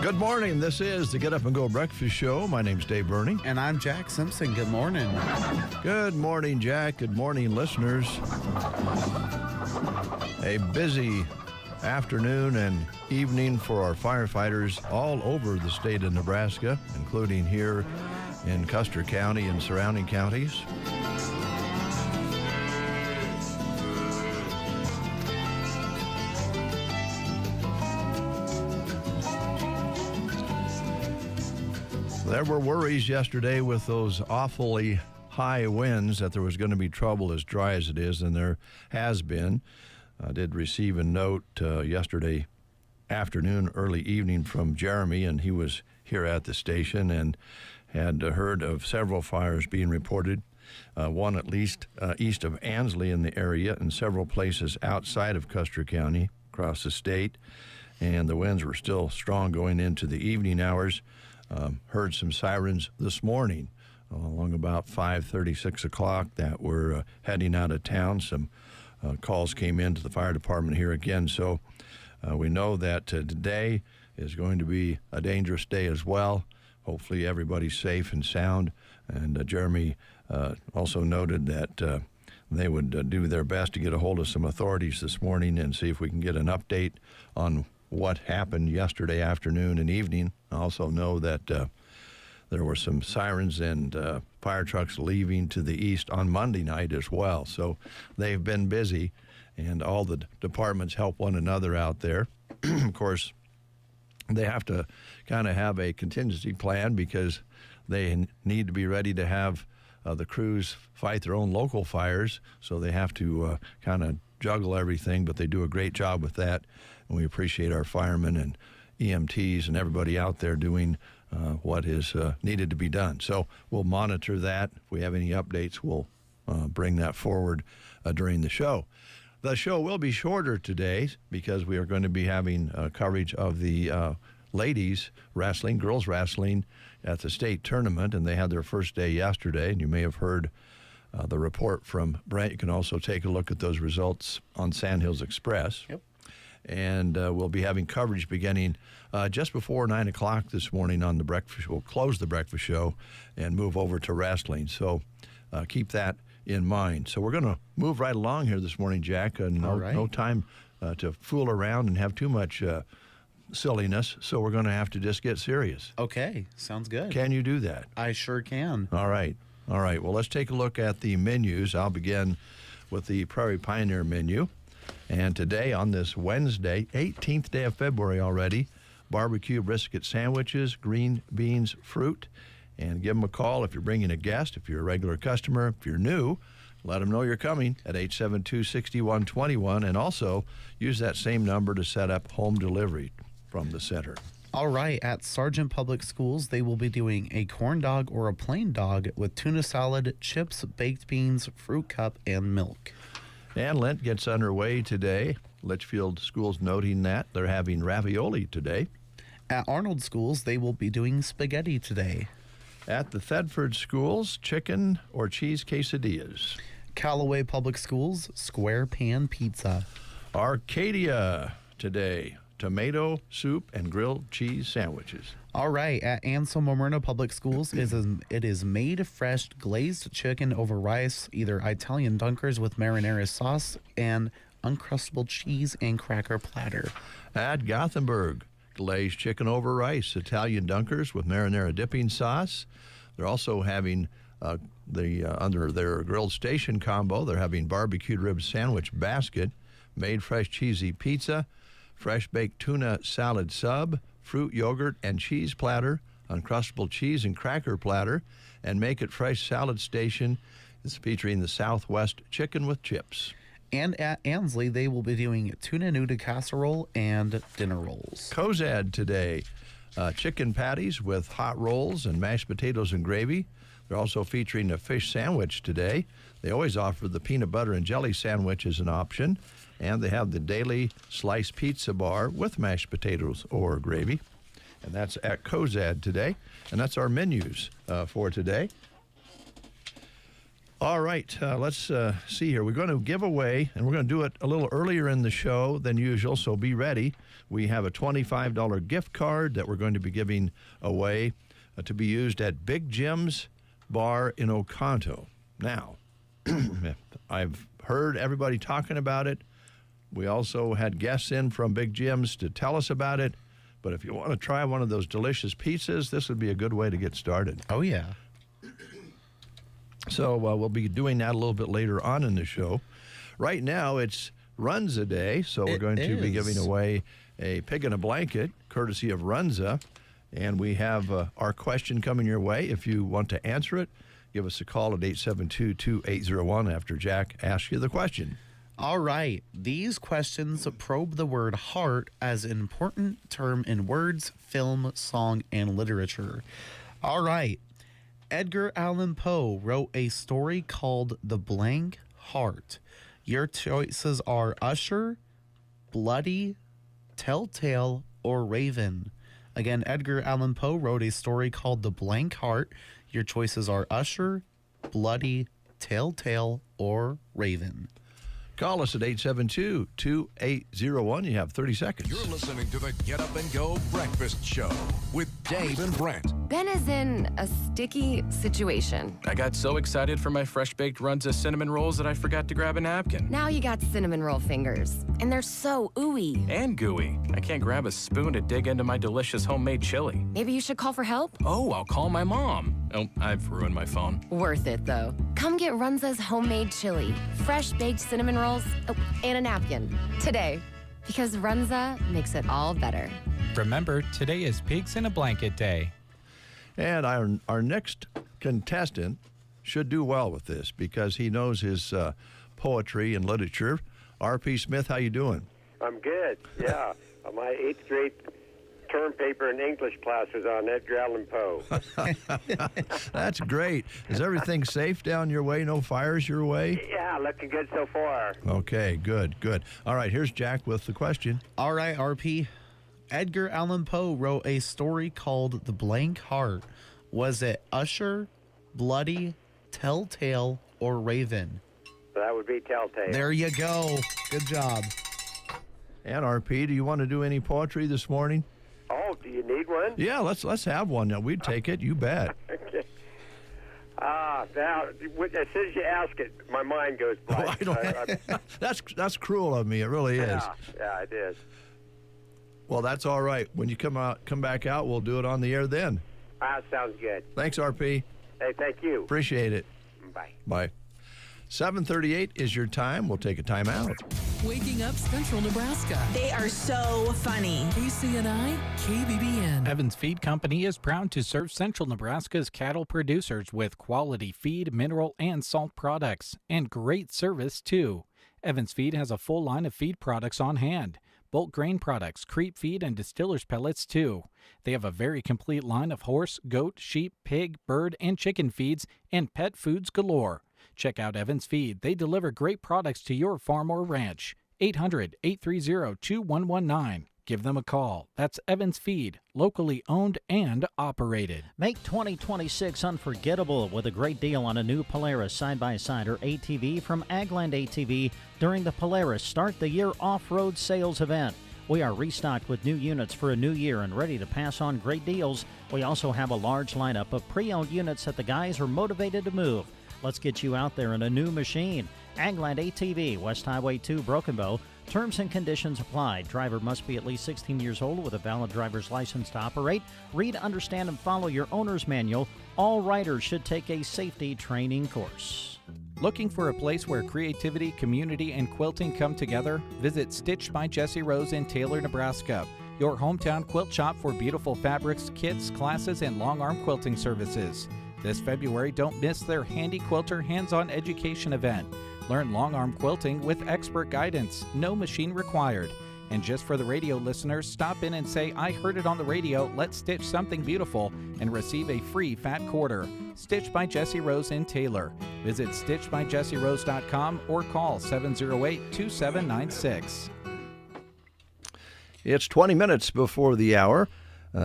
Good morning. This is the Get Up and Go Breakfast Show. My name's Dave Burney. And I'm Jack Simpson. Good morning. Good morning, Jack. Good morning, listeners. A busy afternoon and evening for our firefighters all over the state of Nebraska, including here in Custer County and surrounding counties. There were worries yesterday with those awfully high winds that there was going to be trouble as dry as it is, and there has been. I did receive a note yesterday afternoon, early evening from Jeremy, and he was here at the station and had heard of several fires being reported, one at least east of Ansley in the area and several places outside of Custer County across the state, and the winds were still strong going into the evening hours. Heard some sirens this morning along about 5:30, 6 o'clock that were heading out of town. Some calls came into the fire department here again. So we know that today is going to be a dangerous day as well. Hopefully everybody's safe and sound. And Jeremy also noted that they would do their best to get a hold of some authorities this morning and see if we can get an update on what happened yesterday afternoon and evening. I also know that there were some sirens and fire trucks leaving to the east on Monday night as well. So they've been busy, and all the departments help one another out there. Of course, they have to kind of have a contingency plan because they need to be ready to have the crews fight their own local fires. So they have to kind of juggle everything, but they do a great job with that. And we appreciate our firemen and EMTs and everybody out there doing what is needed to be done. So we'll monitor that. If we have any updates, we'll bring that forward during the show. The show will be shorter today because we are going to be having coverage of the ladies wrestling, girls wrestling at the state tournament, and they had their first day yesterday, and you may have heard the report from Brent. You can also take a look at those results on Sandhills Express. Yep. And we'll be having coverage beginning just before 9 o'clock this morning on the breakfast. We'll close the breakfast show and move over to wrestling. So keep that in mind. So we're going to move right along here this morning, Jack. No time to fool around and have too much silliness. So we're going to have to just get serious. Okay, sounds good. Can you do that? I sure can. All right. Well, let's take a look at the menus. I'll begin with the Prairie Pioneer menu. And today, on this Wednesday, 18th day of February already, barbecue brisket sandwiches, green beans, fruit. And give them a call if you're bringing a guest, if you're a regular customer. If you're new, let them know you're coming at 872-6121. And also use that same number to set up home delivery from the center. All right, at Sargent Public Schools, they will be doing a corn dog or a plain dog with tuna salad, chips, baked beans, fruit cup, and milk. And Lent gets underway today. Litchfield Schools noting that they're having ravioli today. At Arnold Schools, they will be doing spaghetti today. At the Thedford Schools, chicken or cheese quesadillas. Callaway Public Schools, square pan pizza. Arcadia today, tomato soup and grilled cheese sandwiches. All right, at Anselm Myrna Public Schools, it is made fresh glazed chicken over rice, either Italian dunkers with marinara sauce and uncrustable cheese and cracker platter. At Gothenburg, glazed chicken over rice, Italian dunkers with marinara dipping sauce. They're also having under their grilled station combo, they're having barbecued rib sandwich basket, made fresh cheesy pizza, fresh baked tuna salad sub, fruit yogurt and cheese platter, uncrustable cheese and cracker platter, and Make It Fresh salad station is featuring the Southwest chicken with chips. And at Ansley, they will be doing tuna nougat casserole and dinner rolls. Cozad today, chicken patties with hot rolls and mashed potatoes and gravy. They're also featuring a fish sandwich today. They always offer the peanut butter and jelly sandwich as an option. And they have the daily sliced pizza bar with mashed potatoes or gravy. And that's at Cozad today. And that's our menus for today. All right, let's see here. We're going to give away, and we're going to do it a little earlier in the show than usual, so be ready. We have a $25 gift card that we're going to be giving away to be used at Big Jim's Bar in Oconto. Now, I've heard everybody talking about it. We also had guests in from Big Jim's to tell us about it. But if you want to try one of those delicious pizzas, this would be a good way to get started. Oh, yeah. So we'll be doing that a little bit later on in the show. Right now, it's Runza Day, so we're going to be giving away a pig in a blanket, courtesy of Runza. And we have our question coming your way. If you want to answer it, give us a call at 872-2801 after Jack asks you the question. All right. These questions probe the word heart as an important term in words, film, song, and literature. All right. Edgar Allan Poe wrote a story called The Blank Heart. Your choices are Usher, Bloody, Telltale, or Raven. Again, Edgar Allan Poe wrote a story called The Blank Heart. Your choices are Usher, Bloody, Telltale, or Raven. Call us at 872-2801. You have 30 seconds. You're listening to the Get Up and Go Breakfast Show with Dave and Brent. Ben is in a sticky situation. I got so excited for my fresh-baked Runza cinnamon rolls that I forgot to grab a napkin. Now you got cinnamon roll fingers, and they're so ooey. And gooey. I can't grab a spoon to dig into my delicious homemade chili. Maybe you should call for help? Oh, I'll call my mom. Oh, I've ruined my phone. Worth it, though. Come get Runza's homemade chili, fresh-baked cinnamon rolls, and a napkin today. Because Runza makes it all better. Remember, today is Pigs in a Blanket Day. And our next contestant should do well with this because he knows his poetry and literature. R.P. Smith, how you doing? I'm good, yeah. My 8th grade term paper in English class was on Edgar Allan Poe. That's great. Is everything safe down your way? No fires your way? Yeah, looking good so far. Okay, good. All right, here's Jack with the question. All right, RP. Edgar Allan Poe wrote a story called The Blank Heart. Was it Usher, Bloody, Telltale, or Raven? That would be Telltale. There you go. Good job. And RP, do you want to do any poetry this morning? Oh, do you need one? Yeah, let's have one. Now, we'd take it. You bet. Okay. Now, as soon as you ask it, my mind goes blank. That's cruel of me. It really is. Yeah, it is. Well, that's all right. When you come back out, we'll do it on the air then. Sounds good. Thanks, RP. Hey, thank you. Appreciate it. Bye. Bye. 7:38 is your time. We'll take a time out. Waking up Central Nebraska. They are so funny. KCNI, KBBN. Evans Feed Company is proud to serve Central Nebraska's cattle producers with quality feed, mineral, and salt products, and great service, too. Evans Feed has a full line of feed products on hand. Bulk grain products, creep feed, and distiller's pellets, too. They have a very complete line of horse, goat, sheep, pig, bird, and chicken feeds, and pet foods galore. Check out Evans Feed. They deliver great products to your farm or ranch. 800-830-2119. Give them a call. That's Evans Feed, locally owned and operated. Make 2026 unforgettable with a great deal on a new Polaris side-by-side or ATV from Agland ATV during the Polaris Start the Year Off-Road Sales event. We are restocked with new units for a new year and ready to pass on great deals. We also have a large lineup of pre-owned units that the guys are motivated to move. Let's get you out there in a new machine. Agland ATV, West Highway 2, Broken Bow. Terms and conditions apply. Driver must be at least 16 years old with a valid driver's license to operate. Read, understand, and follow your owner's manual. All riders should take a safety training course. Looking for a place where creativity, community, and quilting come together? Visit Stitched by Jesse Rose in Taylor, Nebraska. Your hometown quilt shop for beautiful fabrics, kits, classes, and long-arm quilting services. This February, don't miss their Handy Quilter hands-on education event. Learn long-arm quilting with expert guidance, no machine required. And just for the radio listeners, stop in and say, I heard it on the radio, let's stitch something beautiful, and receive a free fat quarter. Stitched by Jesse Rose in Taylor. Visit stitchedbyjesserose.com or call 708-2796. It's 20 minutes before the hour.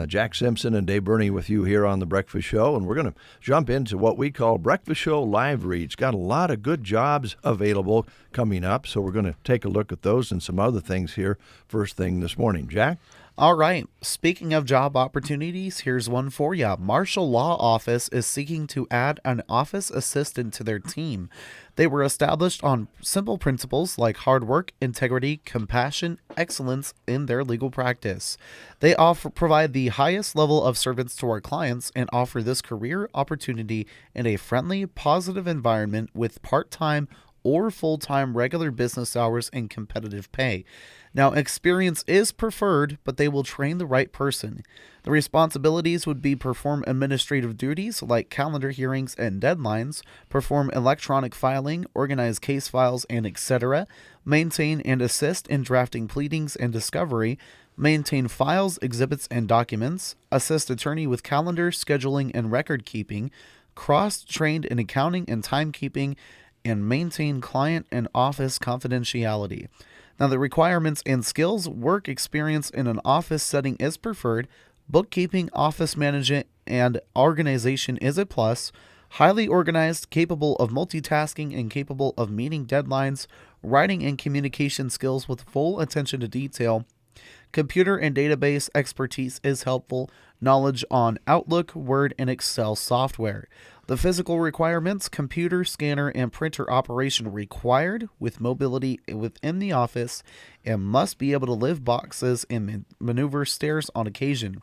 Jack Simpson and Dave Burney with you here on The Breakfast Show, and we're going to jump into what we call Breakfast Show Live Reads. Got a lot of good jobs available coming up, so we're going to take a look at those and some other things here first thing this morning. Jack? All right. Speaking of job opportunities, here's one for you. Marshall Law Office is seeking to add an office assistant to their team. They were established on simple principles like hard work, integrity, compassion, excellence in their legal practice. They provide the highest level of service to our clients and offer this career opportunity in a friendly, positive environment with part-time or full-time regular business hours and competitive pay. Now, experience is preferred, but they will train the right person. The responsibilities would be perform administrative duties like calendar hearings and deadlines, perform electronic filing, organize case files, and etc., maintain and assist in drafting pleadings and discovery, maintain files, exhibits, and documents, assist attorney with calendar, scheduling, and record keeping, cross-trained in accounting and timekeeping, and maintain client and office confidentiality. Now, the requirements and skills: work experience in an office setting is preferred, bookkeeping, office management, and organization is a plus, highly organized, capable of multitasking, and capable of meeting deadlines, writing and communication skills with full attention to detail. Computer and database expertise is helpful, knowledge on Outlook, Word, and Excel software. The physical requirements: computer, scanner, and printer operation required with mobility within the office, and must be able to lift boxes and maneuver stairs on occasion.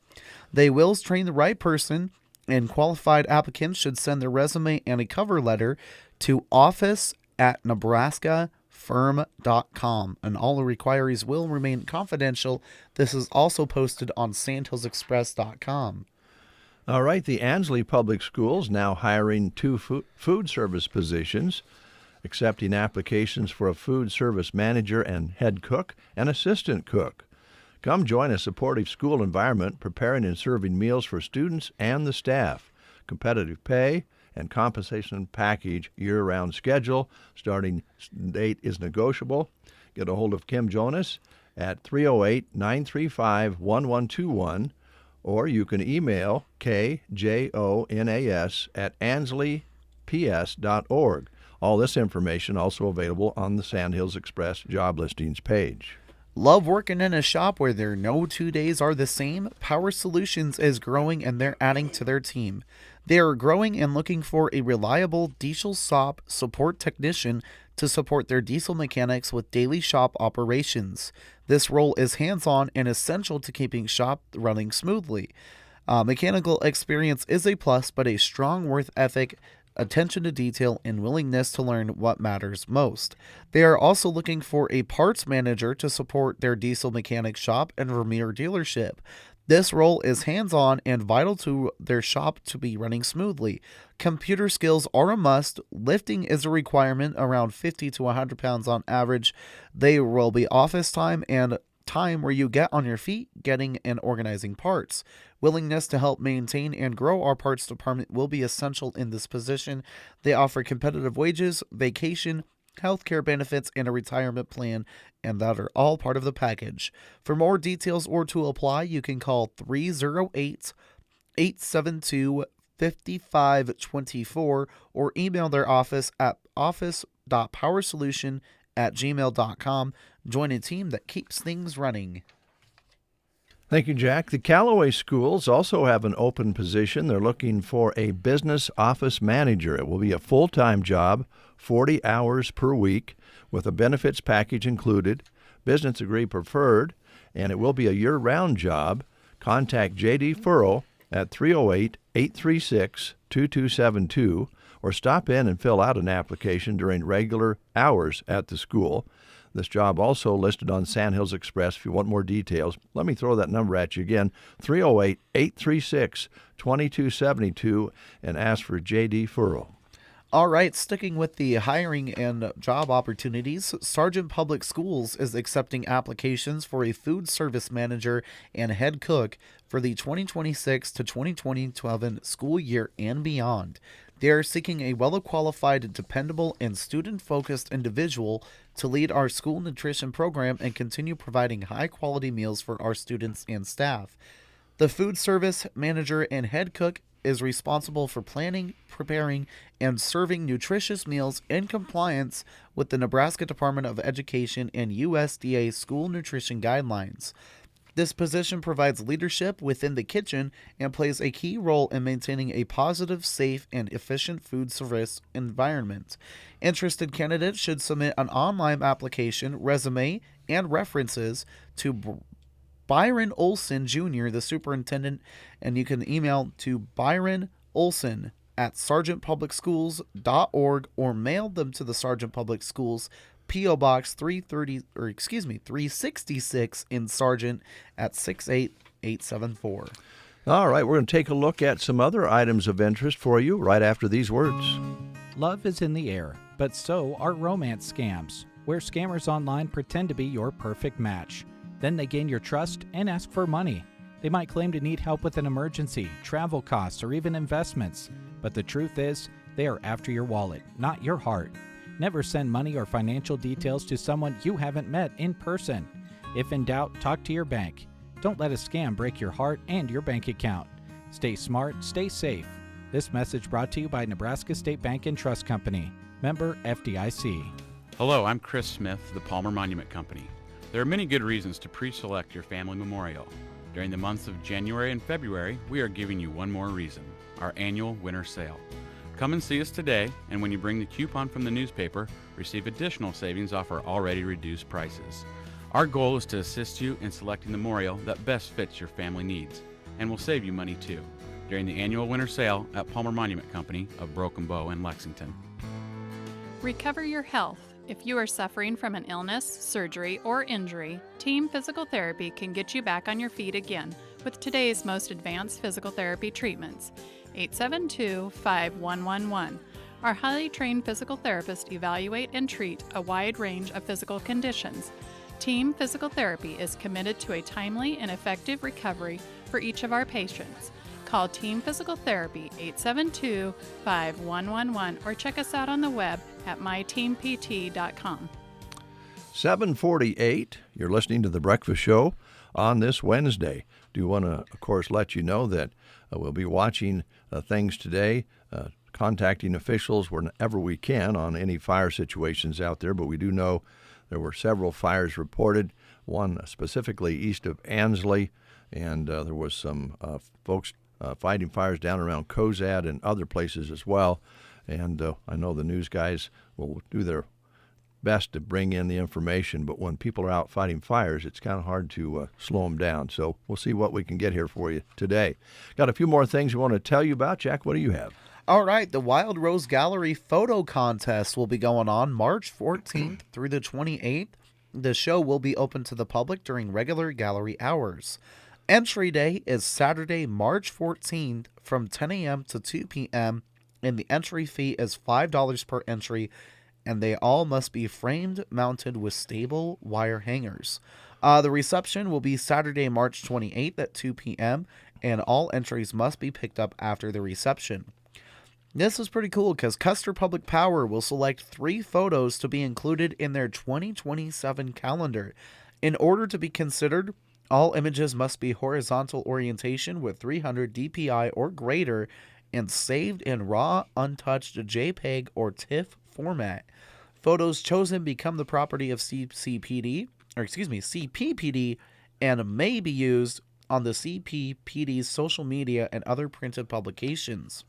They will train the right person, and qualified applicants should send their resume and a cover letter to office@nebraskafirm.com, and all the requirees will remain confidential. This is also posted on sandhillsexpress.com. All right, the Ansley Public Schools now hiring 2 food service positions, accepting applications for a food service manager and head cook and assistant cook. Come join a supportive school environment, preparing and serving meals for students and the staff. Competitive pay and compensation package, year-round schedule. Starting date is negotiable. Get a hold of Kim Jonas at 308-935-1121. Or you can email kjonas@ansleyps.org. All this information also available on the Sandhills Express job listings page. Love working in a shop where there no 2 days are the same? Power Solutions is growing, and they're adding to their team. They are growing and looking for a reliable diesel shop support technician to support their diesel mechanics with daily shop operations. This role is hands-on and essential to keeping shop running smoothly. Mechanical experience is a plus, but a strong work ethic, attention to detail, and willingness to learn what matters most. They are also looking for a parts manager to support their diesel mechanic shop and Vermeer dealership. This role is hands-on and vital to their shop to be running smoothly. Computer skills are a must. Lifting is a requirement, around 50 to 100 pounds on average. There will be office time and time where you get on your feet, getting and organizing parts. Willingness to help maintain and grow our parts department will be essential in this position. They offer competitive wages, vacation, healthcare benefits, and a retirement plan, and that are all part of the package. For more details or to apply, you can call 308-872-5524 or email their office at office.powersolution@gmail.com. Join a team that keeps things running. Thank you, Jack. The Callaway Schools also have an open position. They're looking for a business office manager. It will be a full-time job, 40 hours per week, with a benefits package included, business degree preferred, and it will be a year-round job. Contact J.D. Furrow at 308-836-2272 or stop in and fill out an application during regular hours at the school. This job also listed on Sandhills Express. If you want more details, let me throw that number at you again, 308-836-2272, and ask for J.D. Furrow. All right, sticking with the hiring and job opportunities, Sargent Public Schools is accepting applications for a food service manager and head cook for the 2026 to 2027 school year and beyond. They are seeking a well-qualified, dependable, and student-focused individual to lead our school nutrition program and continue providing high-quality meals for our students and staff. The food service manager and head cook is responsible for planning, preparing, and serving nutritious meals in compliance with the Nebraska Department of Education and USDA school nutrition guidelines. This position provides leadership within the kitchen and plays a key role in maintaining a positive, safe, and efficient food service environment. Interested candidates should submit an online application, resume, and references to Byron Olson Jr., the superintendent, and you can email to Byron Olson at sergeantpublicschools.org or mail them to the Sergeant Public Schools P.O. Box 366 in Sargent at 68874. All right, we're going to take a look at some other items of interest for you right after these words. Love is in the air, but so are romance scams, where scammers online pretend to be your perfect match. Then they gain your trust and ask for money. They might claim to need help with an emergency, travel costs, or even investments. But the truth is, they are after your wallet, not your heart. Never send money or financial details to someone you haven't met in person. If in doubt, talk to your bank. Don't let a scam break your heart and your bank account. Stay smart, stay safe. This message brought to you by Nebraska State Bank and Trust Company. Member FDIC. Hello, I'm Chris Smith, the Palmer Monument Company. There are many good reasons to pre-select your family memorial. During the months of January and February, we are giving you one more reason, our annual winter sale. Come and see us today, and when you bring the coupon from the newspaper, receive additional savings off our already reduced prices. Our goal is to assist you in selecting the memorial that best fits your family needs, and will save you money too, during the annual winter sale at Palmer Monument Company of Broken Bow in Lexington. Recover your health. If you are suffering from an illness, surgery, or injury, Team Physical Therapy can get you back on your feet again with today's most advanced physical therapy treatments. 872-5111. Our highly trained physical therapists evaluate and treat a wide range of physical conditions. Team Physical Therapy is committed to a timely and effective recovery for each of our patients. Call Team Physical Therapy 872-5111 or check us out on the web at myteampt.com. 7:48. You're listening to The Breakfast Show on this Wednesday. Do want to, of course, let you know that we'll be watching things today, contacting officials whenever we can on any fire situations out there. But we do know there were several fires reported, one specifically east of Ansley, and there was some folks fighting fires down around Cozad and other places as well. And I know the news guys will do their best to bring in the information, but when people are out fighting fires, it's kind of hard to slow them down. So we'll see what we can get here for you today. Got a few more things we want to tell you about. Jack, what do you have? All right, the Wild Rose Gallery photo contest will be going on March 14th through the 28th. The show will be open to the public during regular gallery hours. Entry day is Saturday, March 14th from 10 a.m. to 2 p.m., and the entry fee is $5 per entry, and they all must be framed, mounted with stable wire hangers. The reception will be Saturday, March 28th at 2 p.m., and all entries must be picked up after the reception. This is pretty cool because Custer Public Power will select 3 photos to be included in their 2027 calendar. In order to be considered, all images must be horizontal orientation with 300 dpi or greater and saved in raw, untouched JPEG or TIFF format. Photos chosen become the property of CPPD, and may be used on the CPPD's social media and other printed publications.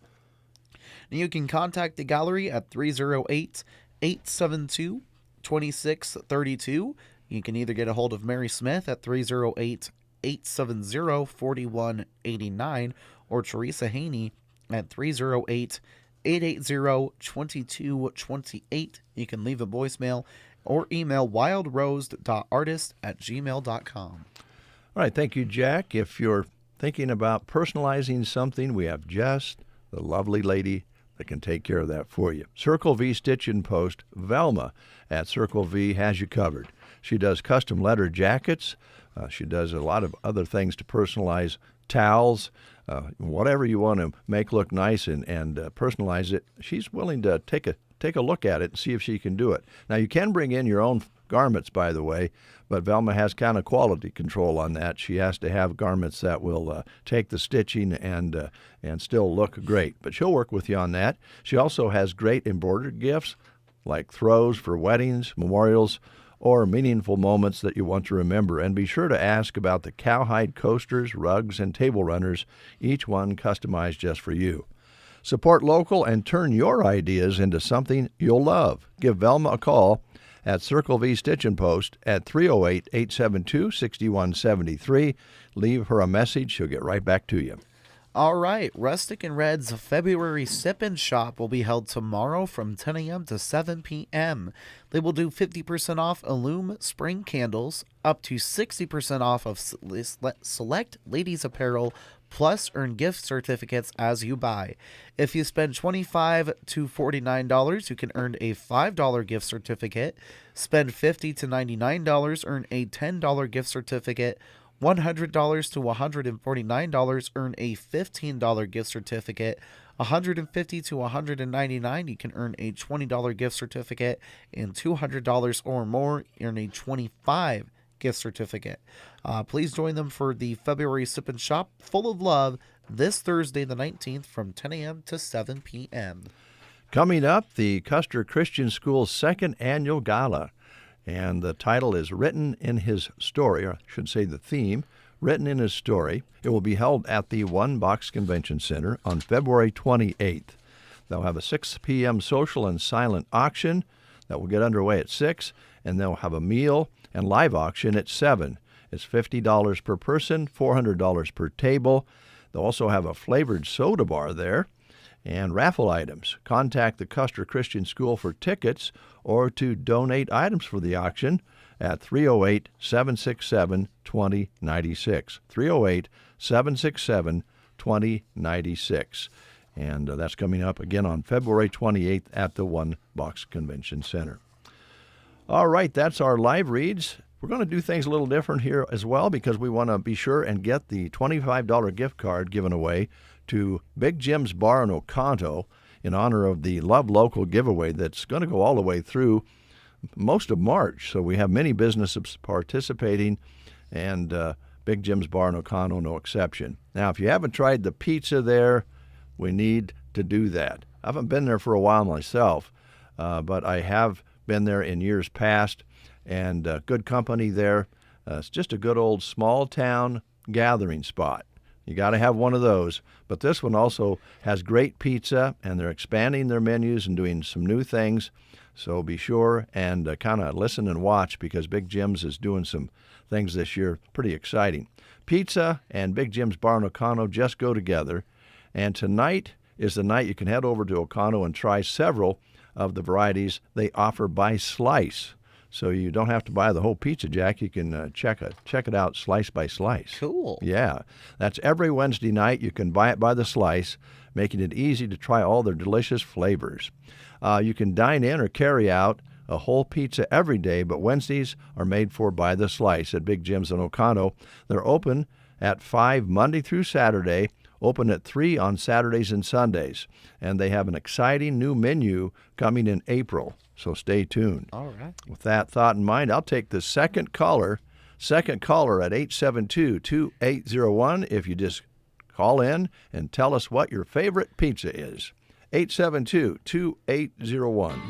Now you can contact the gallery at 308-872-2632. You can either get a hold of Mary Smith at 308-870-4189 or Teresa Haney at 308-880-2228. You can leave a voicemail or email wildrose.artist@gmail.com. All right, thank you, Jack. If you're thinking about personalizing something, we have just the lovely lady that can take care of that for you. Circle V Stitch and Post, Velma at Circle V has you covered. She does custom letter jackets. She does a lot of other things to personalize towels, whatever you want to make look nice and personalize it. She's willing to take a take a look at it and see if she can do it. Now, you can bring in your own garments, by the way, but Velma has kind of quality control on that. She has to have garments that will take the stitching and still look great. But she'll work with you on that. She also has great embroidered gifts like throws for weddings, memorials, or meaningful moments that you want to remember. And be sure to ask about the cowhide coasters, rugs, and table runners, each one customized just for you. Support local and turn your ideas into something you'll love. Give Velma a call at Circle V Stitch and Post at 308-872-6173. Leave her a message. She'll get right back to you. All right, Rustic and Red's February Sip and Shop will be held tomorrow from 10 a.m. to 7 p.m. They will do 50% off Illume spring candles, up to 60% off of select ladies apparel, plus earn gift certificates as you buy. If you spend $25 to $49, you can earn a $5 gift certificate. Spend $50 to $99, earn a $10 gift certificate. $100 to $149, earn a $15 gift certificate. $150 to $199, you can earn a $20 gift certificate. And $200 or more, earn a $25 gift certificate. Please join them for the February Sip and Shop Full of Love this Thursday, the 19th, from 10 a.m. to 7 p.m. Coming up, the Custer Christian School's second annual gala. And the title is Written in His Story, or I should say the theme, Written in His Story. It will be held at the One Box Convention Center on February 28th. They'll have a 6 p.m. social and silent auction that will get underway at 6, and they'll have a meal and live auction at 7. It's $50 per person, $400 per table. They'll also have a flavored soda bar there and raffle items. Contact the Custer Christian School for tickets or to donate items for the auction at 308-767-2096. 308-767-2096. And that's coming up again on February 28th at the One Box Convention Center. All right, that's our live reads. We're going to do things a little different here as well because we want to be sure and get the $25 gift card given away to Big Jim's Bar in Oconto in honor of the Love Local giveaway that's going to go all the way through most of March. So we have many businesses participating, and Big Jim's Bar in Oconto no exception. Now, if you haven't tried the pizza there, we need to do that. I haven't been there for a while myself, but I have been there in years past, and good company there. It's just a good old small town gathering spot. You got to have one of those. But this one also has great pizza, and they're expanding their menus and doing some new things. So be sure and kind of listen and watch because Big Jim's is doing some things this year. Pretty exciting. Pizza and Big Jim's Bar in Oconto just go together. And tonight is the night you can head over to Oconto and try several of the varieties they offer by slice. So you don't have to buy the whole pizza, Jack. You can check it out slice by slice. Cool. Yeah. That's every Wednesday night. You can buy it by the slice, making it easy to try all their delicious flavors. You can dine in or carry out a whole pizza every day, but Wednesdays are made for by the slice at Big Jim's in Oconto. They're open at 5 Monday through Saturday, open at 3 on Saturdays and Sundays. And they have an exciting new menu coming in April. So stay tuned. All right. With that thought in mind, I'll take the second caller at 872-2801 if you just call in and tell us what your favorite pizza is. 872-2801.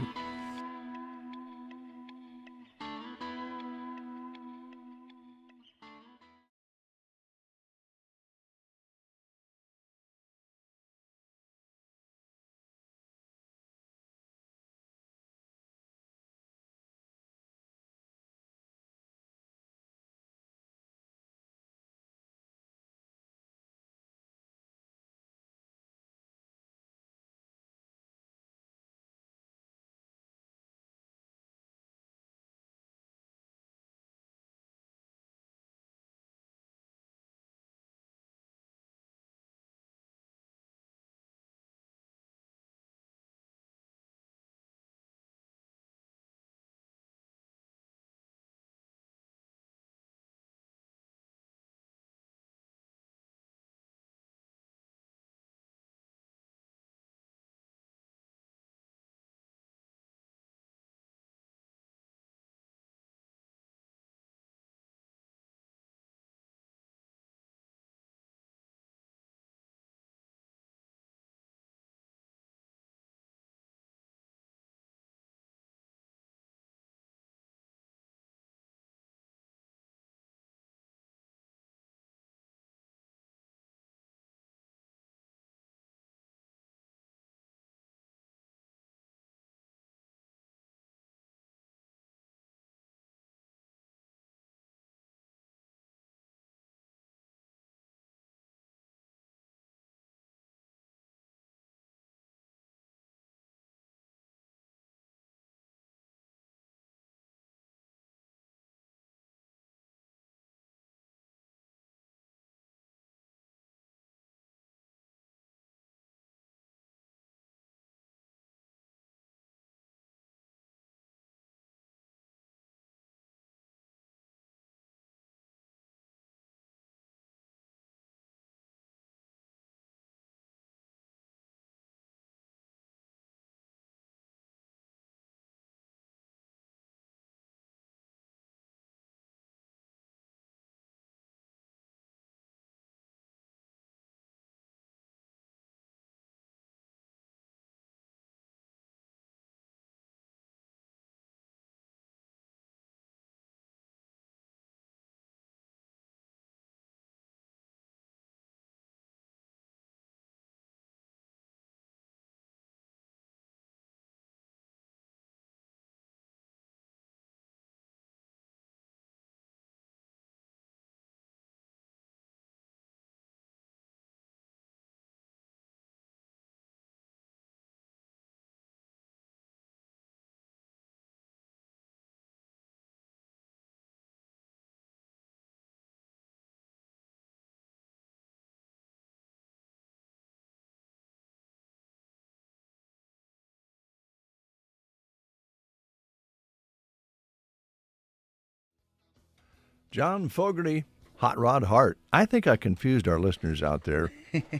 John Fogerty, Hot Rod Hart. I think I confused our listeners out there.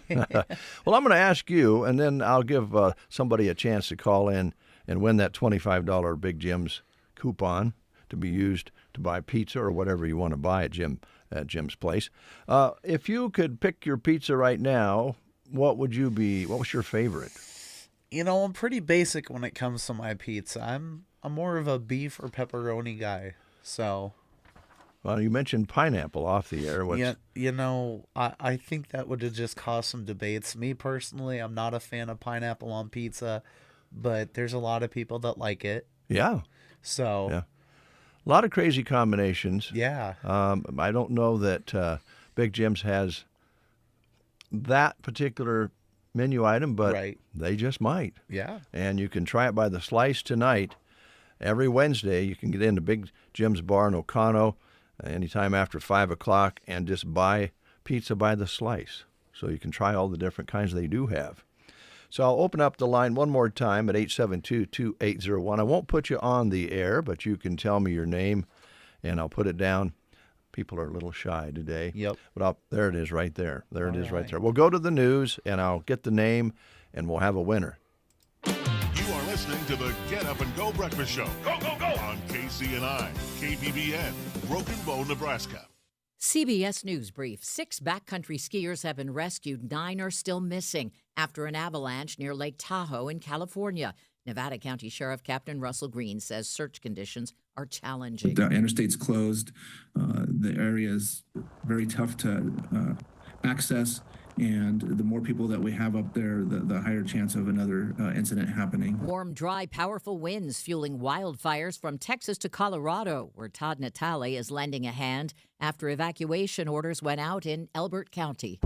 Well, I'm going to ask you, and then I'll give somebody a chance to call in and win that $25 Big Jim's coupon to be used to buy pizza or whatever you want to buy at Jim's place. If you could pick your pizza right now, what was your favorite? You know, I'm pretty basic when it comes to my pizza. I'm more of a beef or pepperoni guy. So, well, you mentioned pineapple off the air. yeah, you know, I think that would have just caused some debates. Me personally, I'm not a fan of pineapple on pizza, but there's a lot of people that like it. Yeah. So, yeah. A lot of crazy combinations. Yeah. I don't know that Big Jim's has that particular menu item, but they just might. Yeah. And you can try it by the slice tonight. Every Wednesday, you can get into Big Jim's Bar in Oconto anytime after 5 o'clock and just buy pizza by the slice. So you can try all the different kinds they do have. So I'll open up the line one more time at 872-2801. I won't put you on the air, but you can tell me your name, and I'll put it down. People are a little shy today. Yep. But there it is right there. There it is right there. We'll go to the news, and I'll get the name, and we'll have a winner. You are listening to the Get Up and Go Breakfast Show. Go, go, go! On KCNI, KBBN, Broken Bow, Nebraska. CBS News Brief. 6 backcountry skiers have been rescued. 9 are still missing after an avalanche near Lake Tahoe in California. Nevada County Sheriff Captain Russell Green says search conditions are challenging. The interstate's closed. The area is very tough to access. And the more people that we have up there, the higher chance of another incident happening. Warm, dry, powerful winds fueling wildfires from Texas to Colorado, where Todd Natale is lending a hand after evacuation orders went out in Elbert County.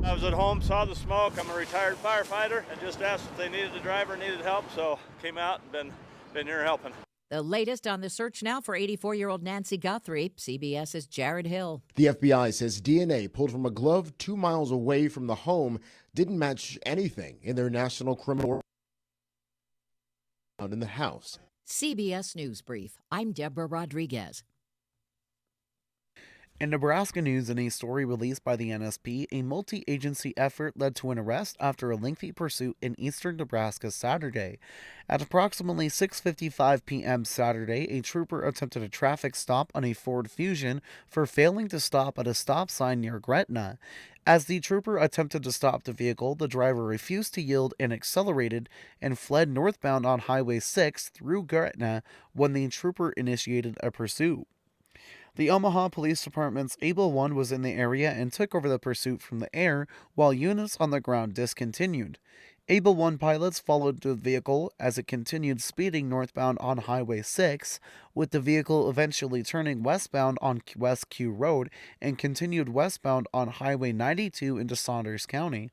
I was at home, saw the smoke. I'm a retired firefighter, and just asked if they needed a driver, needed help, so came out and been here helping. The latest on the search now for 84-year-old Nancy Guthrie. CBS's Jared Hill. The FBI says DNA pulled from a glove 2 miles away from the home didn't match anything in their national criminal found in the house. CBS News Brief. I'm Deborah Rodriguez. In Nebraska news, in a story released by the NSP, a multi-agency effort led to an arrest after a lengthy pursuit in eastern Nebraska Saturday. At approximately 6:55 p.m. Saturday, a trooper attempted a traffic stop on a Ford Fusion for failing to stop at a stop sign near Gretna. As the trooper attempted to stop the vehicle, the driver refused to yield and accelerated and fled northbound on Highway 6 through Gretna when the trooper initiated a pursuit. The Omaha Police Department's Able 1 was in the area and took over the pursuit from the air, while units on the ground discontinued. Able 1 pilots followed the vehicle as it continued speeding northbound on Highway 6, with the vehicle eventually turning westbound on West Q Road and continued westbound on Highway 92 into Saunders County.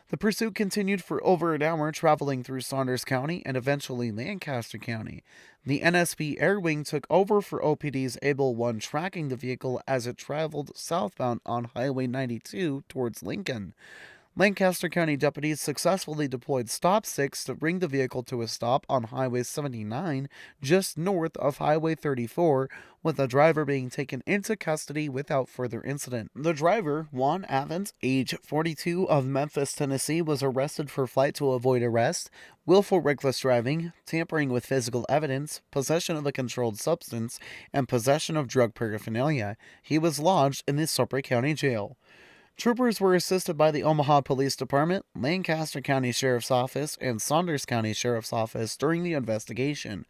The pursuit continued for over an hour, traveling through Saunders County and eventually Lancaster County. The NSP Air Wing took over for OPD's Able 1, tracking the vehicle as it traveled southbound on Highway 92 towards Lincoln. Lancaster County deputies successfully deployed Stop 6 to bring the vehicle to a stop on Highway 79, just north of Highway 34, with the driver being taken into custody without further incident. The driver, Juan Evans, age 42, of Memphis, Tennessee, was arrested for flight to avoid arrest, willful reckless driving, tampering with physical evidence, possession of a controlled substance, and possession of drug paraphernalia. He was lodged in the Sudbury County Jail. Troopers were assisted by the Omaha Police Department, Lancaster County Sheriff's Office, and Saunders County Sheriff's Office during the investigation.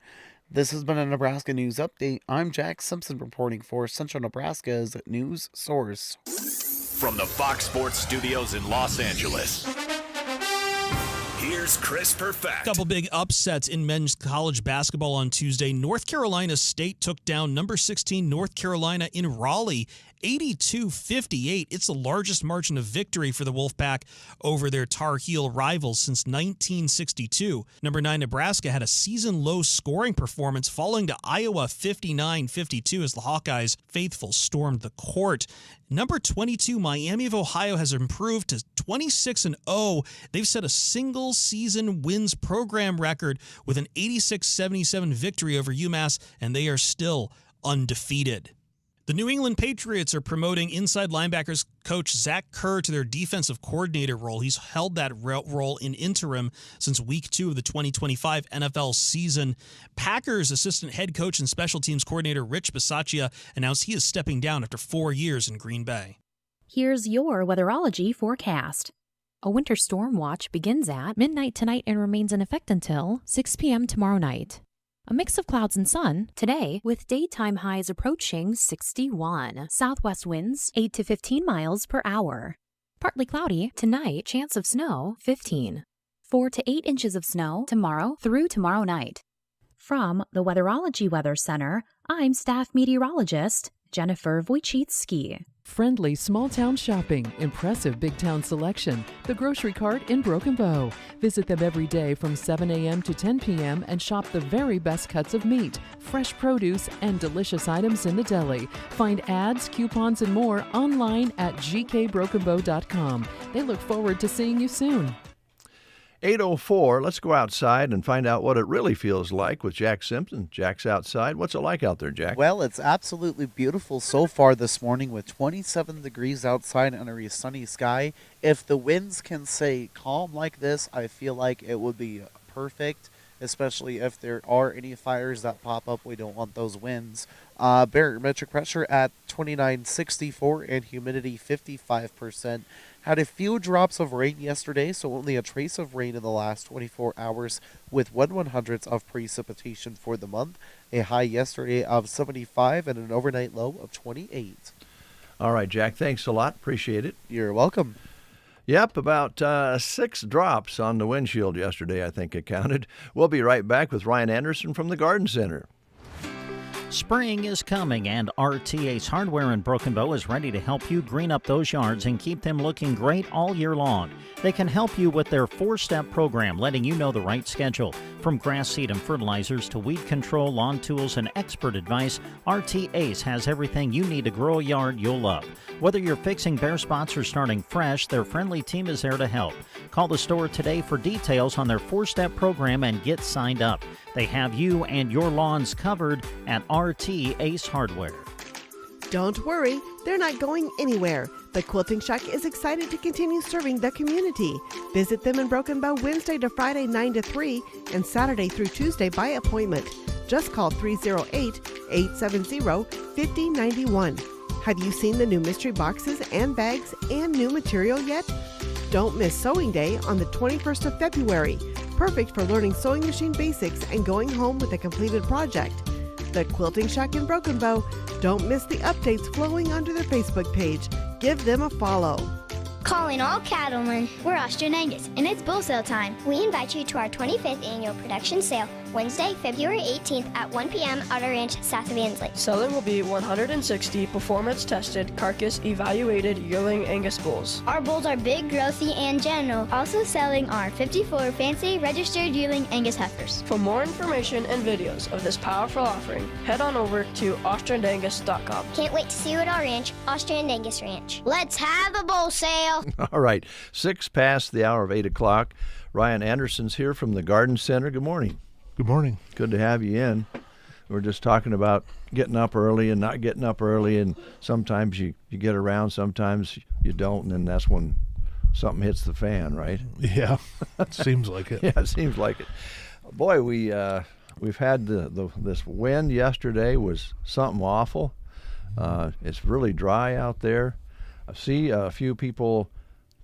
This has been a Nebraska News Update. I'm Jack Simpson reporting for Central Nebraska's News Source. From the Fox Sports Studios in Los Angeles, here's Chris Perfect. Couple big upsets in men's college basketball on Tuesday. North Carolina State took down number 16 North Carolina in Raleigh, 82-58. It's the largest margin of victory for the Wolfpack over their Tar Heel rivals since 1962. Number 9 Nebraska had a season-low scoring performance, falling to Iowa 59-52 as the Hawkeyes faithful stormed the court. Number 22 Miami of Ohio has improved to 26-0. They've set a single-season wins program record with an 86-77 victory over UMass, and they are still undefeated. The New England Patriots are promoting inside linebackers coach Zach Kerr to their defensive coordinator role. He's held that role in interim since week 2 of the 2025 NFL season. Packers assistant head coach and special teams coordinator Rich Bisaccia announced he is stepping down after 4 years in Green Bay. Here's your weatherology forecast. A winter storm watch begins at midnight tonight and remains in effect until 6 p.m. tomorrow night. A mix of clouds and sun today with daytime highs approaching 61. Southwest winds 8 to 15 miles per hour. Partly cloudy tonight, chance of snow 15. 4 to 8 inches of snow tomorrow through tomorrow night. From the Weatherology Weather Center, I'm staff meteorologist Jennifer Wojcicki. Friendly small-town shopping, impressive big-town selection, the Grocery Cart in Broken Bow. Visit them every day from 7 a.m. to 10 p.m. and shop the very best cuts of meat, fresh produce, and delicious items in the deli. Find ads, coupons, and more online at gkbrokenbow.com. They look forward to seeing you soon. 8:04, let's go outside and find out what it really feels like with Jack Simpson. Jack's outside. What's it like out there, Jack? Well, it's absolutely beautiful so far this morning with 27 degrees outside under a sunny sky. If the winds can stay calm like this, I feel like it would be perfect, especially if there are any fires that pop up. We don't want those winds. Barometric pressure at 2964 and humidity 55%. Had a few drops of rain yesterday, so only a trace of rain in the last 24 hours with 1/100th of precipitation for the month. A high yesterday of 75 and an overnight low of 28. All right, Jack, thanks a lot. Appreciate it. You're welcome. Yep, about 6 drops on the windshield yesterday, I think it counted. We'll be right back with Ryan Anderson from the Garden Center. Spring is coming, and RTA's Hardware in Broken Bow is ready to help you green up those yards and keep them looking great all year long. They can help you with their 4-step program, letting you know the right schedule. From grass seed and fertilizers to weed control, lawn tools, and expert advice, RTA's has everything you need to grow a yard you'll love. Whether you're fixing bare spots or starting fresh, their friendly team is there to help. Call the store today for details on their 4-step program and get signed up. They have you and your lawns covered at RT Ace Hardware. Don't worry, they're not going anywhere. The Quilting Shack is excited to continue serving the community. Visit them in Broken Bow Wednesday to Friday 9 to 3 and Saturday through Tuesday by appointment. Just call 308-870-5091. Have you seen the new mystery boxes and bags and new material yet? Don't miss Sewing Day on the 21st of February. Perfect for learning sewing machine basics and going home with a completed project. The Quilting Shack in Broken Bow. Don't miss the updates flowing onto their Facebook page. Give them a follow. Calling all cattlemen, we're Austrian Angus, and it's bull sale time. We invite you to our 25th annual production sale, Wednesday, February 18th at 1 p.m. at our ranch south of Ansley. Selling will be 160 performance-tested, carcass-evaluated yearling Angus bulls. Our bulls are big, growthy, and gentle. Also selling are 54 fancy registered yearling Angus heifers. For more information and videos of this powerful offering, head on over to austrianangus.com. Can't wait to see you at our ranch, Austrian Angus Ranch. Let's have a bull sale! All right, 6 past the hour of 8 o'clock. Ryan Anderson's here from the Garden Center. Good morning. Good morning. Good to have you in. We're just talking about getting up early and not getting up early, and sometimes you get around, sometimes you don't, and then that's when something hits the fan, right? Yeah, it seems like it. Yeah, it seems like it. Boy, we've had this wind yesterday was something awful. It's really dry out there. I see a few people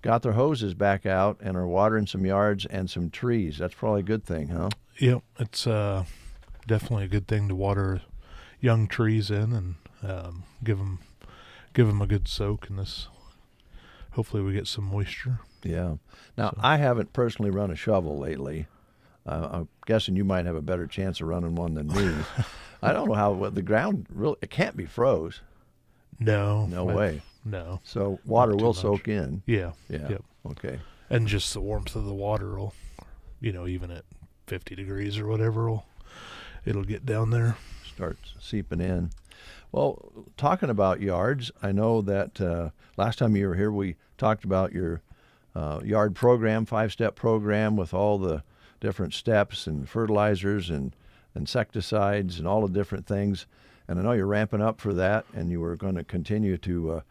got their hoses back out and are watering some yards and some trees. That's probably a good thing, huh? Yep, it's definitely a good thing to water young trees in and give them a good soak in this. Hopefully we get some moisture. Yeah. Now, I haven't personally run a shovel lately. I'm guessing you might have a better chance of running one than me. I don't know how the ground really, it can't be froze. No way. No. So water will soak in. Yeah. Yep. Okay. And just the warmth of the water will, even at 50 degrees or whatever, it'll get down there. Start seeping in. Well, talking about yards, I know that last time you were here, we talked about your yard program, 5-step program with all the different steps and fertilizers and insecticides and all the different things. And I know you're ramping up for that, and you were going to continue to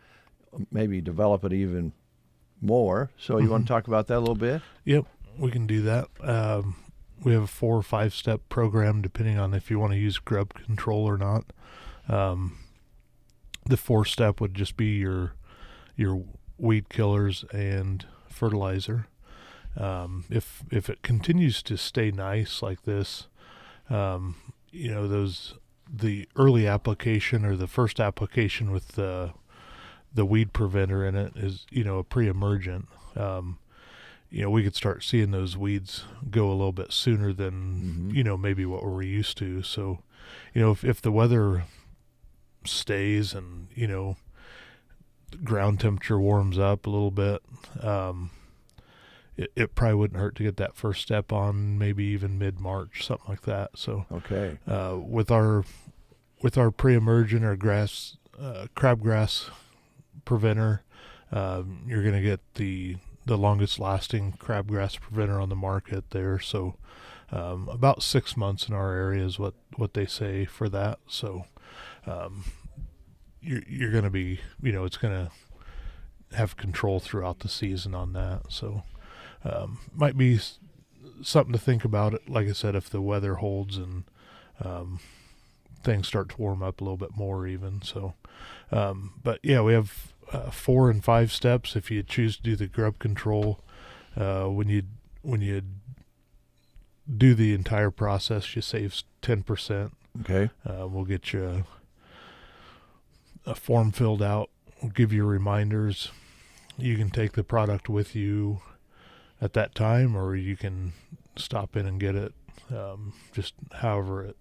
maybe develop it even more. So you want to talk about that a little bit? Yep, we can do that. We have a 4 or 5 step program depending on if you want to use grub control or not. The 4 step would just be your weed killers and fertilizer. If it continues to stay nice like this, the early application or the first application with the weed preventer in it is, a pre-emergent. We could start seeing those weeds go a little bit sooner than, maybe what we're used to. So, if the weather stays and, ground temperature warms up a little bit, it probably wouldn't hurt to get that first step on maybe even mid-March, something like that. So, okay. With our pre-emergent or crabgrass preventer, you're going to get the longest lasting crabgrass preventer on the market there. So, about 6 months in our area is what they say for that. So, you're going to be, it's going to have control throughout the season on that. So, might be something to think about it. Like I said, if the weather holds and things start to warm up a little bit more even. So, but yeah, we have 4 and 5 steps. If you choose to do the grub control, when you do the entire process, you save 10%. Okay. We'll get you a form filled out. We'll give you reminders. You can take the product with you at that time, or you can stop in and get it. Just however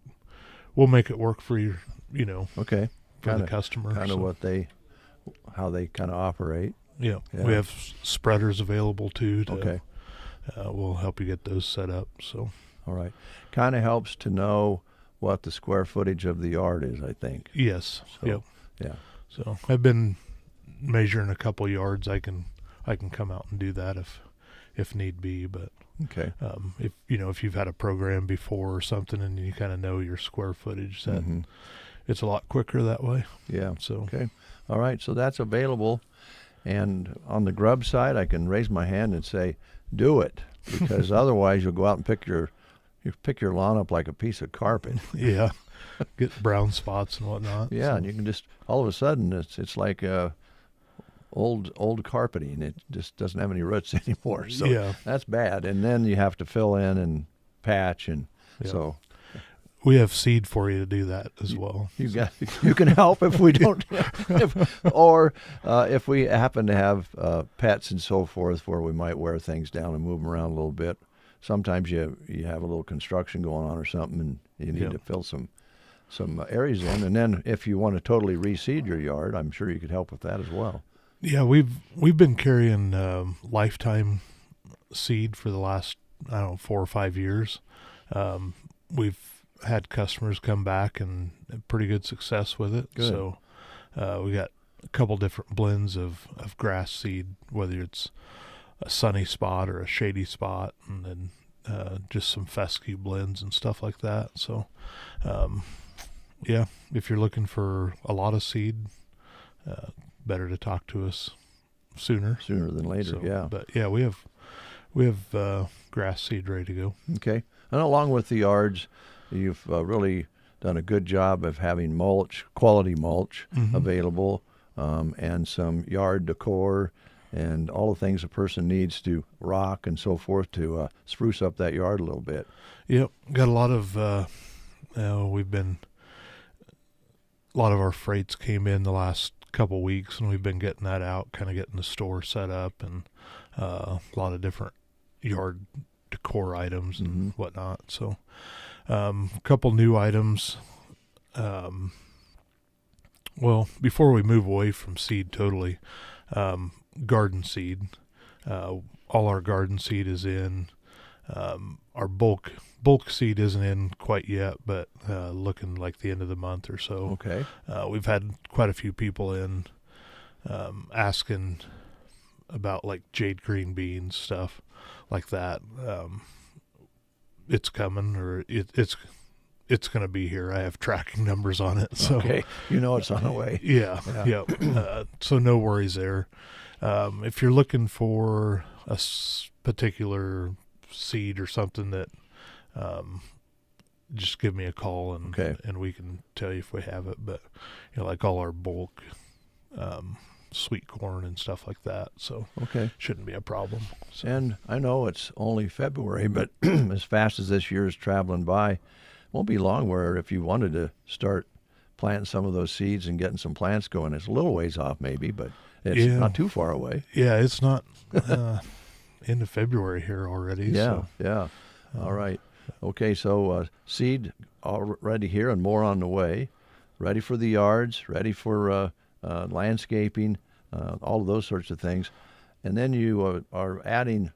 we'll make it work for you. Okay. For the customer. Kind of how they kind of operate. Yeah. We have spreaders available too. Okay. We'll help you get those set up. So. All right. Kind of helps to know what the square footage of the yard is, I think. Yes. So, yep. Yeah. So I've been measuring a couple yards. I can come out and do that if need be. But okay. If you've had a program before or something and you kind of know your square footage, that it's a lot quicker that way. Yeah. So okay. All right. So that's available. And on the grub side, I can raise my hand and say, do it, because otherwise you'll go out and pick your lawn up like a piece of carpet. Yeah. Get brown spots and whatnot. Yeah, so. and you can just all of a sudden it's like old carpeting. It just doesn't have any roots anymore. So that's bad. And then you have to fill in and patch, and so we have seed for you to do that as well. You can help if we don't, if we happen to have pets and so forth, where we might wear things down and move them around a little bit. Sometimes you have a little construction going on or something, and you need to fill some areas in. And then if you want to totally reseed your yard, I'm sure you could help with that as well. Yeah, we've been carrying lifetime seed for the last 4 or 5 years. We've had customers come back and had pretty good success with it. Good. So we got a couple different blends of grass seed, whether it's a sunny spot or a shady spot, and then just some fescue blends and stuff like that. So if you're looking for a lot of seed, better to talk to us sooner than later. So, but yeah, we have grass seed ready to go. Okay. And along with the yards, you've really done a good job of having quality mulch available, and some yard decor and all the things a person needs to rock and so forth to spruce up that yard a little bit. Yep. Got a lot of a lot of our freights came in the last couple weeks, and we've been getting that out, kind of getting the store set up, and a lot of different yard decor items and whatnot. So a couple new items. Well, before we move away from seed totally, garden seed. All our garden seed is in. Our bulk seed isn't in quite yet, but looking like the end of the month or so. Okay. We've had quite a few people in asking about like jade green beans, stuff like that. It's coming, or it's it's going to be here. I have tracking numbers on it. So okay, it's on the way. Yeah. So no worries there. If you're looking for a particular seed or something that, just give me a call and we can tell you if we have it. But like all our bulk, sweet corn and stuff like that. So shouldn't be a problem. So. And I know it's only February, but as fast as this year is traveling by, it won't be long where if you wanted to start planting some of those seeds and getting some plants going, it's a little ways off maybe, but it's not too far away. Yeah, it's not end of February here already. Yeah. All right. Okay, so seed already here and more on the way, ready for the yards, ready for landscaping, all of those sorts of things. And then you are adding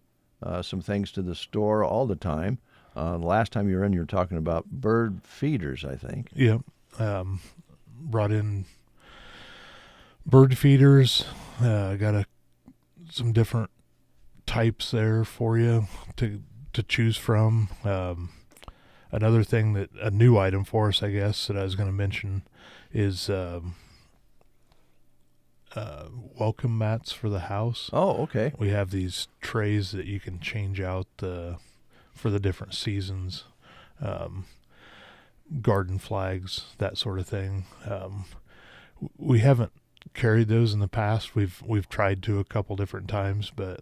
some things to the store all the time. Last time you were in, you were talking about bird feeders, I think. Yeah. Brought in bird feeders. Got some different types there for you to choose from. Another thing a new item for us, I guess, that I was going to mention is welcome mats for the house. Oh, okay. We have these trays that you can change out for the different seasons, garden flags, that sort of thing. We haven't carried those in the past. We've tried to a couple different times, but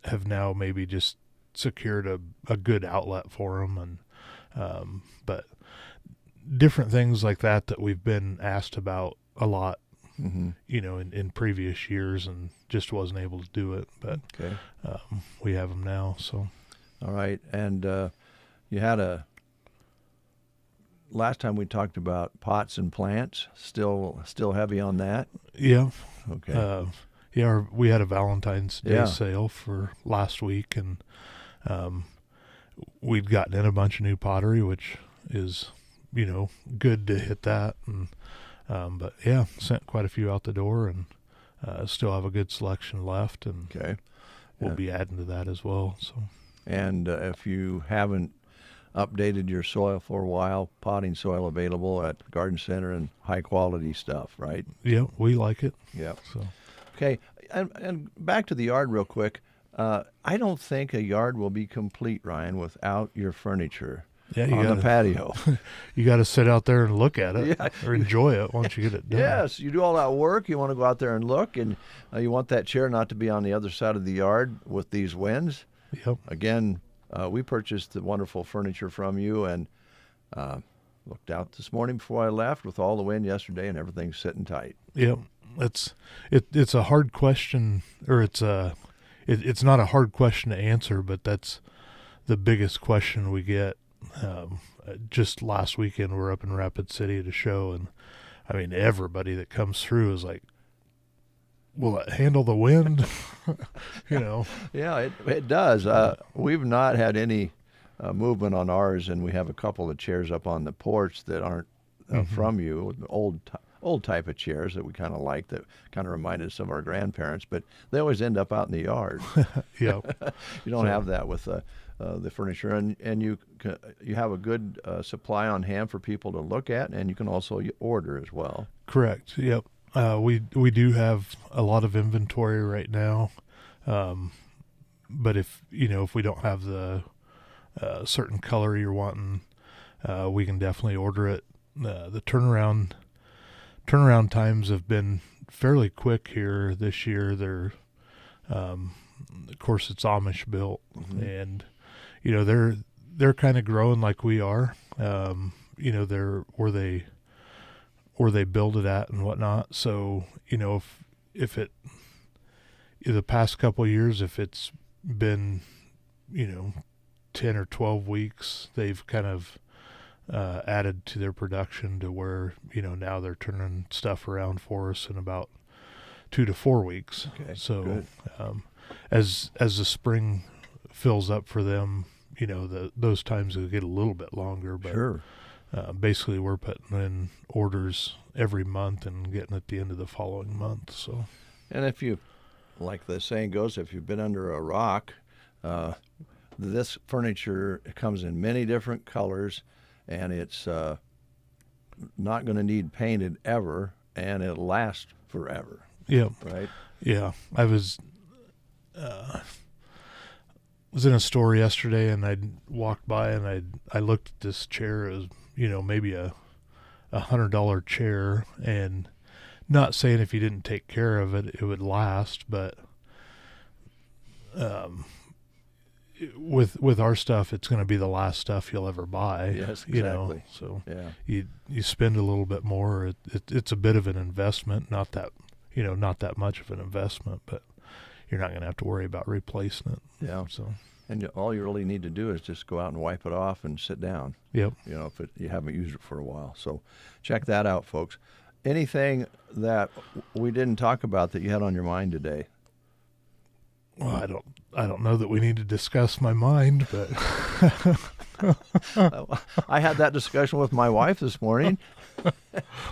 have now maybe just secured a good outlet for them, and but different things like that we've been asked about a lot, in previous years, and just wasn't able to do it. But we have them now. So, all right, and you had last time we talked about pots and plants. Still heavy on that. Yeah. Okay. We had a Valentine's Day sale for last week, and we'd gotten in a bunch of new pottery, which is, good to hit that. And but sent quite a few out the door, and still have a good selection left, and we'll be adding to that as well. So, and if you haven't updated your soil for a while, potting soil available at Garden Center and high quality stuff, right? Yeah, we like it. Yeah. So. Okay, and back to the yard real quick. I don't think a yard will be complete, Ryan, without your furniture on the patio. You got to sit out there and look at it or enjoy it once you get it done. Yes, you do all that work. You want to go out there and look, and you want that chair not to be on the other side of the yard with these winds. Yep. Again, we purchased the wonderful furniture from you, and looked out this morning before I left with all the wind yesterday, and everything's sitting tight. Yep. It's a hard question, or it's not a hard question to answer, but that's the biggest question we get. Just last weekend, we're up in Rapid City at a show, and I mean, everybody that comes through is like, will it handle the wind? Yeah, it does. We've not had any movement on ours, and we have a couple of chairs up on the porch that aren't from you, old type of chairs that we kind of like, that kind of remind us of our grandparents, but they always end up out in the yard. Yeah. You don't have that with the furniture, and you have a good supply on hand for people to look at, and you can also order as well. Correct. Yep. We do have a lot of inventory right now, but if we don't have the certain color you're wanting, we can definitely order it. The turnaround times have been fairly quick here this year. They're, of course, it's Amish built, and they're kind of growing like we are. They're where they build it at and whatnot. So if it in the past couple of years, if it's been 10 or 12 weeks, they've kind of added to their production to where now they're turning stuff around for us in about 2 to 4 weeks. Okay, so as the spring fills up for them, those times will get a little bit longer, but sure. Basically we're putting in orders every month and getting at the end of the following month. So, and if you, like the saying goes, if you've been under a rock, this furniture comes in many different colors. and it's not going to need painted ever, and it'll last forever. Yeah. Right? Yeah. I was in a store yesterday, and I walked by, and I looked at this chair. It was, maybe a $100 chair, and not saying if you didn't take care of it, it would last, but with our stuff, it's going to be the last stuff you'll ever buy. Yes, exactly. So yeah, you spend a little bit more. It's a bit of an investment, not that much of an investment, but you're not going to have to worry about replacing it. Yeah. So, and all you really need to do is just go out and wipe it off and sit down. Yep. If you haven't used it for a while. So check that out, folks. Anything that we didn't talk about that you had on your mind today? Well, I don't know that we need to discuss my mind, but I had that discussion with my wife this morning.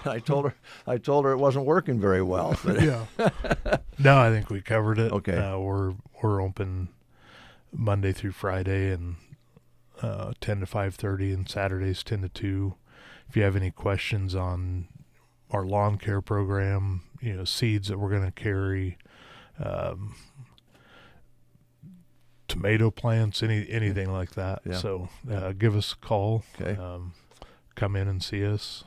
I told her it wasn't working very well. But yeah. No, I think we covered it. Okay. We're open Monday through Friday, and 10 to 5:30, and Saturdays 10 to 2. If you have any questions on our lawn care program, seeds that we're going to carry, tomato plants, anything like that. Yeah. So give us a call. Okay. Come in and see us.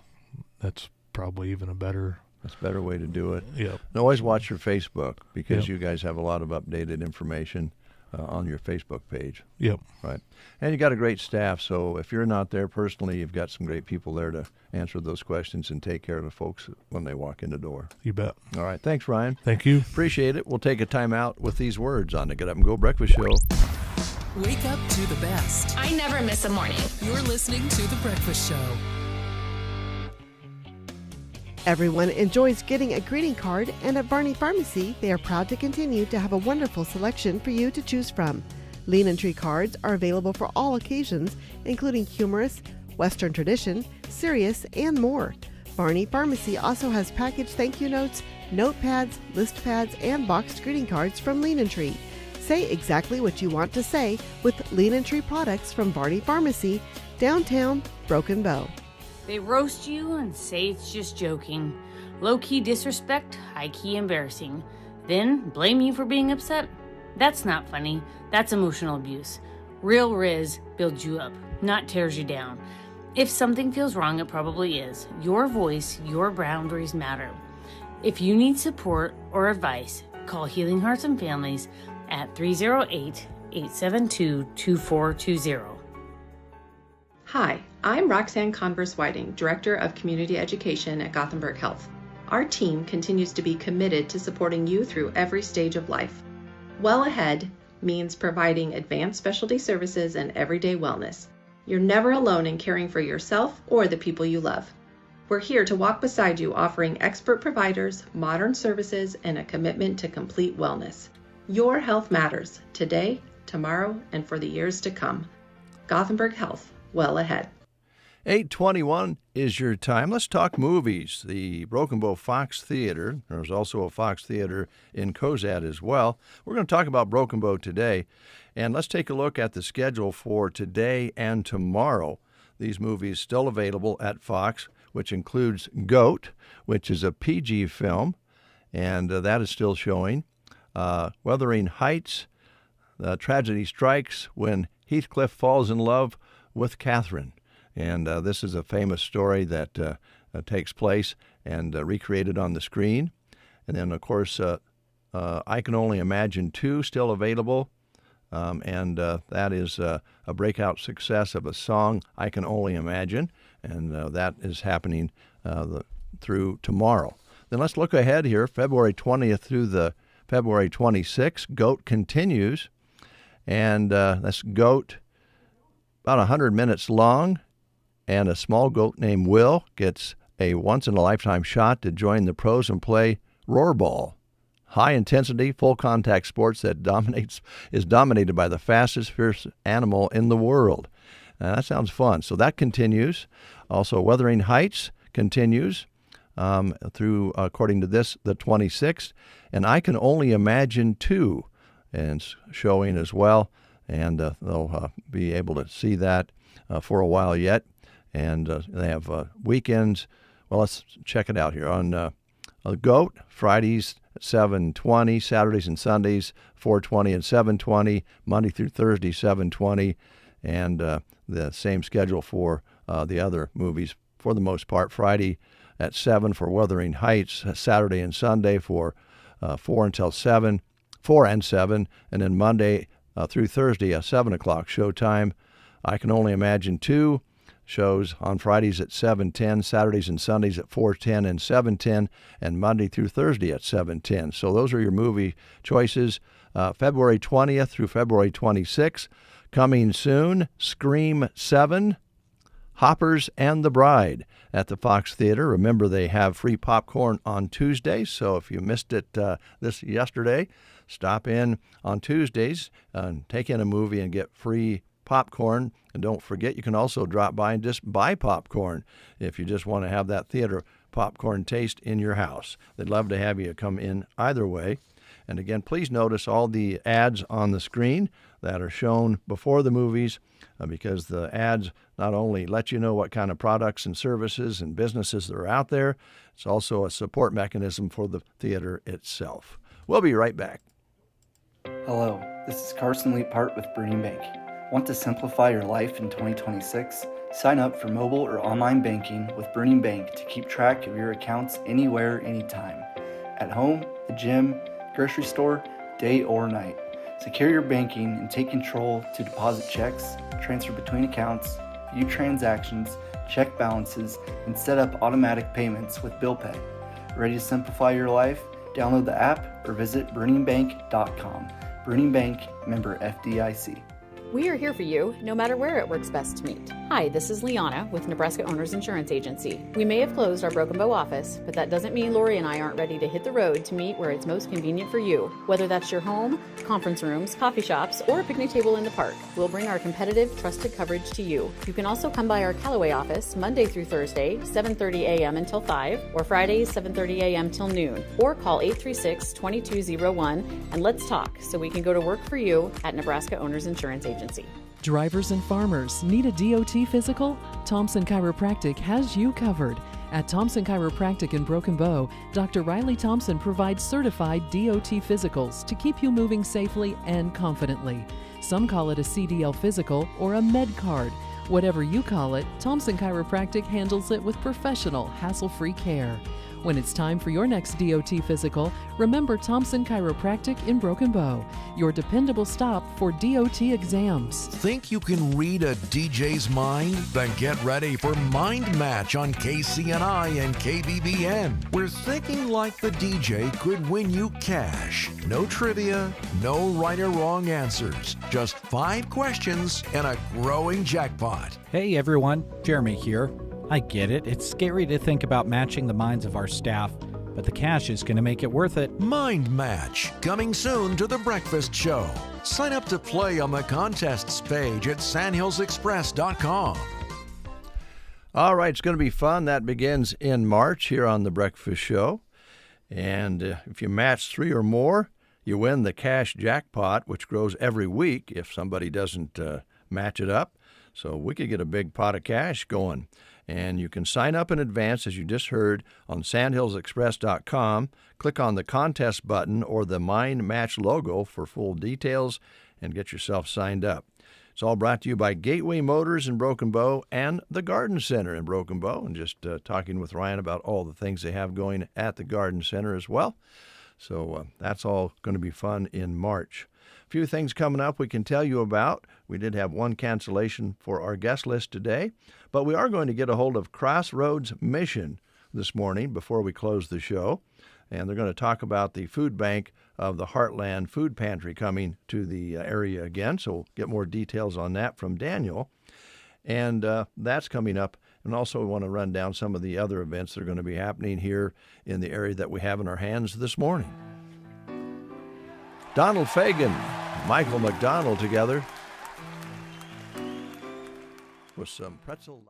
That's probably even a better way to do it. Yep. And always watch your Facebook, because Yep. you guys have a lot of updated information on your Facebook page. Yep. Right. And you got a great staff, so if you're not there personally, you've got some great people there to answer those questions and take care of the folks when they walk in the door. You bet. All right. Thanks, Ryan. Thank you. Appreciate it. We'll take a time out with these words on the Get Up and Go Breakfast Show. Wake up to the best. I never miss a morning. You're listening to The Breakfast Show. Everyone enjoys getting a greeting card, and at Barney Pharmacy, they are proud to continue to have a wonderful selection for you to choose from. Lean and Tree cards are available for all occasions, including humorous, Western tradition, serious, and more. Barney Pharmacy also has packaged thank you notes, notepads, list pads, and boxed greeting cards from Lean and Tree. Say exactly what you want to say with Lean and Tree products from Barney Pharmacy, downtown Broken Bow. They roast you and say it's just joking. Low-key disrespect, high-key embarrassing. Then blame you for being upset? That's not funny. That's emotional abuse. Real Riz builds you up, not tears you down. If something feels wrong, it probably is. Your voice, your boundaries matter. If you need support or advice, call Healing Hearts and Families at 308-872-2420. Hi, I'm Roxanne Converse-Whiting, Director of Community Education at Gothenburg Health. Our team continues to be committed to supporting you through every stage of life. Well Ahead means providing advanced specialty services and everyday wellness. You're never alone in caring for yourself or the people you love. We're here to walk beside you, offering expert providers, modern services, and a commitment to complete wellness. Your health matters today, tomorrow, and for the years to come. Gothenburg Health. Well ahead. 8:21 is your time. Let's talk movies. The Broken Bow Fox Theater. There's also a Fox Theater in Cozad as well. We're going to talk about Broken Bow today. And let's take a look at the schedule for today and tomorrow. These movies still available at Fox, which includes Goat, which is a PG film, and that is still showing. Wuthering Heights, Tragedy Strikes When Heathcliff Falls in Love with Catherine. And this is a famous story that takes place and recreated on the screen. And then, of course, I Can Only Imagine 2 still available. And that is a breakout success of a song, I Can Only Imagine. And that is happening through tomorrow. Then let's look ahead here, February 20th through the February 26th. Goat continues. And that's Goat, about 100 minutes long, and a small goat named Will gets a once-in-a-lifetime shot to join the pros and play Roarball. High-intensity, full-contact sports that is dominated by the fastest, fierce animal in the world. Now, that sounds fun. So that continues. Also, Wuthering Heights continues through, according to this, the 26th. And I Can Only Imagine 2 and showing as well. And they'll be able to see that for a while yet. And they have weekends. Well, let's check it out here. On GOAT, Fridays at 7:20, Saturdays and Sundays 4:20 and 7:20, Monday through Thursday 7:20, and the same schedule for the other movies for the most part. Friday at 7 for Wuthering Heights, Saturday and Sunday for 4 and 7, and then Monday through Thursday a 7 o'clock showtime. I Can Only Imagine 2 shows on Fridays at 7:10, Saturdays and Sundays at 4:10 and 7:10, and Monday through Thursday at 7:10. So those are your movie choices. February 20th through February 26th. Coming soon, Scream 7, Hoppers and the Bride at the Fox Theater. Remember, they have free popcorn on Tuesdays, so if you missed it yesterday, stop in on Tuesdays and take in a movie and get free popcorn. And don't forget, you can also drop by and just buy popcorn if you just want to have that theater popcorn taste in your house. They'd love to have you come in either way. And again, please notice all the ads on the screen that are shown before the movies, because the ads not only let you know what kind of products and services and businesses that are out there, it's also a support mechanism for the theater itself. We'll be right back. Hello, this is Carson Leaphart with Burning Bank. Want to simplify your life in 2026? Sign up for mobile or online banking with Burning Bank to keep track of your accounts anywhere, anytime. At home, the gym, grocery store, day or night. Secure your banking and take control to deposit checks, transfer between accounts, view transactions, check balances, and set up automatic payments with Bill Pay. Ready to simplify your life? Download the app or visit burningbank.com. Burning Bank, member FDIC. We are here for you, no matter where it works best to meet. Hi, this is Liana with Nebraska Owners Insurance Agency. We may have closed our Broken Bow office, but that doesn't mean Lori and I aren't ready to hit the road to meet where it's most convenient for you. Whether that's your home, conference rooms, coffee shops, or a picnic table in the park, we'll bring our competitive, trusted coverage to you. You can also come by our Callaway office Monday through Thursday, 7:30 a.m. until 5, or Fridays, 7:30 a.m. till noon, or call 836-2201 and let's talk so we can go to work for you at Nebraska Owners Insurance Agency. Drivers and farmers need a DOT physical? Thompson Chiropractic has you covered. At Thompson Chiropractic in Broken Bow, Dr. Riley Thompson provides certified DOT physicals to keep you moving safely and confidently. Some call it a CDL physical or a med card. Whatever you call it, Thompson Chiropractic handles it with professional, hassle-free care. When it's time for your next DOT physical, remember Thompson Chiropractic in Broken Bow, your dependable stop for DOT exams. Think you can read a DJ's mind? Then get ready for Mind Match on KCNI and KBBN, where thinking like the DJ could win you cash. No trivia, no right or wrong answers, just 5 questions and a growing jackpot. Hey everyone, Jeremy here. I get it, it's scary to think about matching the minds of our staff, but the cash is going to make it worth it. Mind Match, coming soon to The Breakfast Show. Sign up to play on the contests page at sandhillsexpress.com. All right, it's going to be fun. That begins in March here on The Breakfast Show. And if you match 3 or more, you win the cash jackpot, which grows every week if somebody doesn't match it up. So we could get a big pot of cash going. And you can sign up in advance, as you just heard, on sandhillsexpress.com. Click on the contest button or the Mind Match logo for full details and get yourself signed up. It's all brought to you by Gateway Motors in Broken Bow and the Garden Center in Broken Bow. And just talking with Ryan about all the things they have going at the Garden Center as well. So that's all going to be fun in March. A few things coming up we can tell you about. We did have one cancellation for our guest list today, but we are going to get a hold of Crossroads Mission this morning before we close the show, and they're going to talk about the food bank of the Heartland Food Pantry coming to the area again, so we'll get more details on that from Daniel, and that's coming up. And also we want to run down some of the other events that are going to be happening here in the area that we have in our hands this morning. Donald Fagen, Michael McDonald together with some pretzel.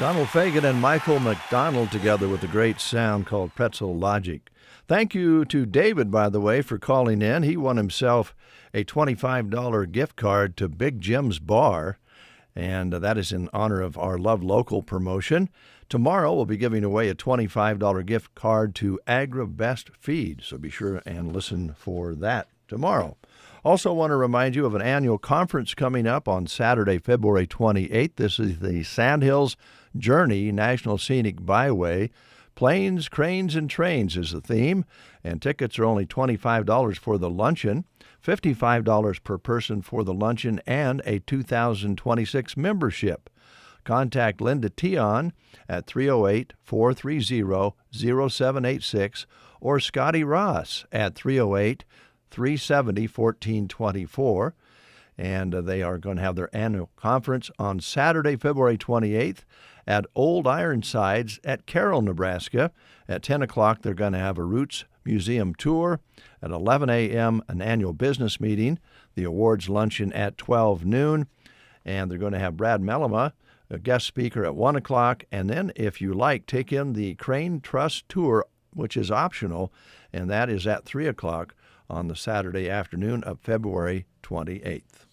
Donald Fagen and Michael McDonald together with a great sound called Pretzel Logic. Thank you to David, by the way, for calling in. He won himself a $25 gift card to Big Jim's Bar, and that is in honor of our Love Local promotion. Tomorrow, we'll be giving away a $25 gift card to Agra Best Feed, so be sure and listen for that tomorrow. Also want to remind you of an annual conference coming up on Saturday, February 28th. This is the Sandhills Journey National Scenic Byway. Planes, Cranes, and Trains is the theme, and tickets are only $25 for the luncheon, $55 per person for the luncheon, and a 2026 membership. Contact Linda Tion at 308-430-0786 or Scotty Ross at 308-370-1424. And they are going to have their annual conference on Saturday, February 28th at Old Ironsides at Carroll, Nebraska. At 10 o'clock, they're going to have a Roots Museum tour. At 11 a.m., an annual business meeting. The awards luncheon at 12 noon. And they're going to have Brad Mellema, a guest speaker, at 1 o'clock. And then, if you like, take in the Crane Trust Tour, which is optional, and that is at 3 o'clock on the Saturday afternoon of February 28th.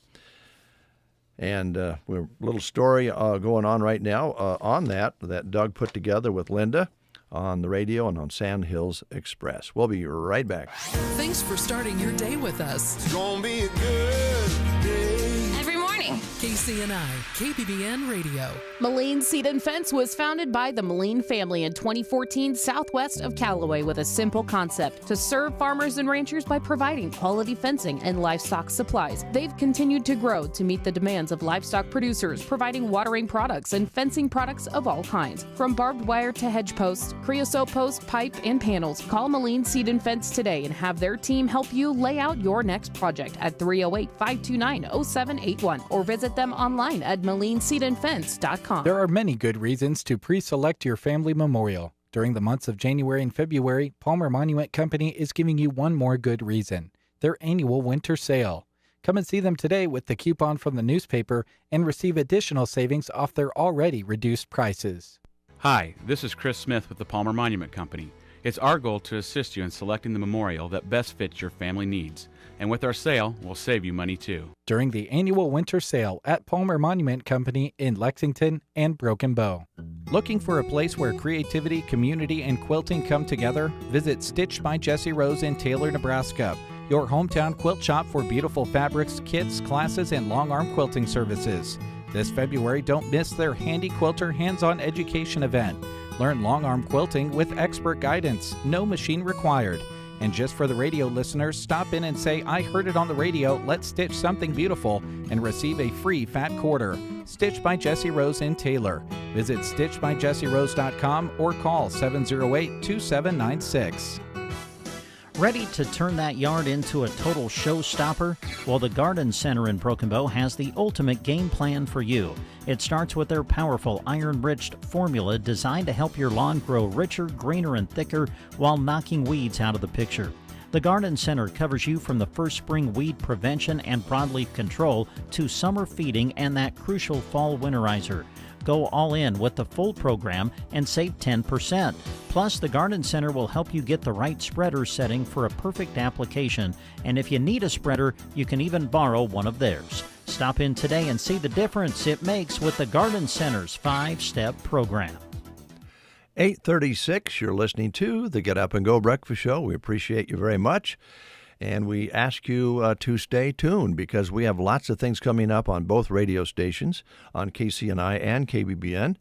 And we're a little story going on right now on that Doug put together with Linda on the radio and on Sandhills Express. We'll be right back. Thanks for starting your day with us. It's gonna be a good day. Every morning. KCNI, KBBN Radio. Moline Seed and Fence was founded by the Moline family in 2014 southwest of Callaway with a simple concept: to serve farmers and ranchers by providing quality fencing and livestock supplies. They've continued to grow to meet the demands of livestock producers, providing watering products and fencing products of all kinds. From barbed wire to hedge posts, creosote post, pipe, and panels, call Moline Seed and Fence today and have their team help you lay out your next project at 308-529-0781 or visit them online at molineseedandfence.com. There are many good reasons to pre-select your family memorial. During the months of January and February, Palmer Monument Company is giving you one more good reason: their annual winter sale. Come and see them today with the coupon from the newspaper and receive additional savings off their already reduced prices. Hi, this is Chris Smith with the Palmer Monument Company. It's our goal to assist you in selecting the memorial that best fits your family needs. And with our sale, we'll save you money too. During the annual winter sale at Palmer Monument Company in Lexington and Broken Bow. Looking for a place where creativity, community, and quilting come together? Visit Stitched by Jessie Rose in Taylor, Nebraska, your hometown quilt shop for beautiful fabrics, kits, classes, and long-arm quilting services. This February, don't miss their Handy Quilter hands-on education event. Learn long-arm quilting with expert guidance, no machine required. And just for the radio listeners, stop in and say, "I heard it on the radio, let's stitch something beautiful," and receive a free fat quarter. Stitched by Jessie Rose in Taylor. Visit stitchedbyjessierose.com or call 708-2796. Ready to turn that yard into a total showstopper? Well, the Garden Center in Broken Bow has the ultimate game plan for you. It starts with their powerful iron-rich formula designed to help your lawn grow richer, greener, and thicker while knocking weeds out of the picture. The Garden Center covers you from the first spring weed prevention and broadleaf control to summer feeding and that crucial fall winterizer. Go all in with the full program and save 10%. Plus, the Garden Center will help you get the right spreader setting for a perfect application. And if you need a spreader, you can even borrow one of theirs. Stop in today and see the difference it makes with the Garden Center's 5-step program. 8:36, you're listening to the Get Up and Go Breakfast Show. We appreciate you very much. And we ask you to stay tuned because we have lots of things coming up on both radio stations, on KCNI and KBBN.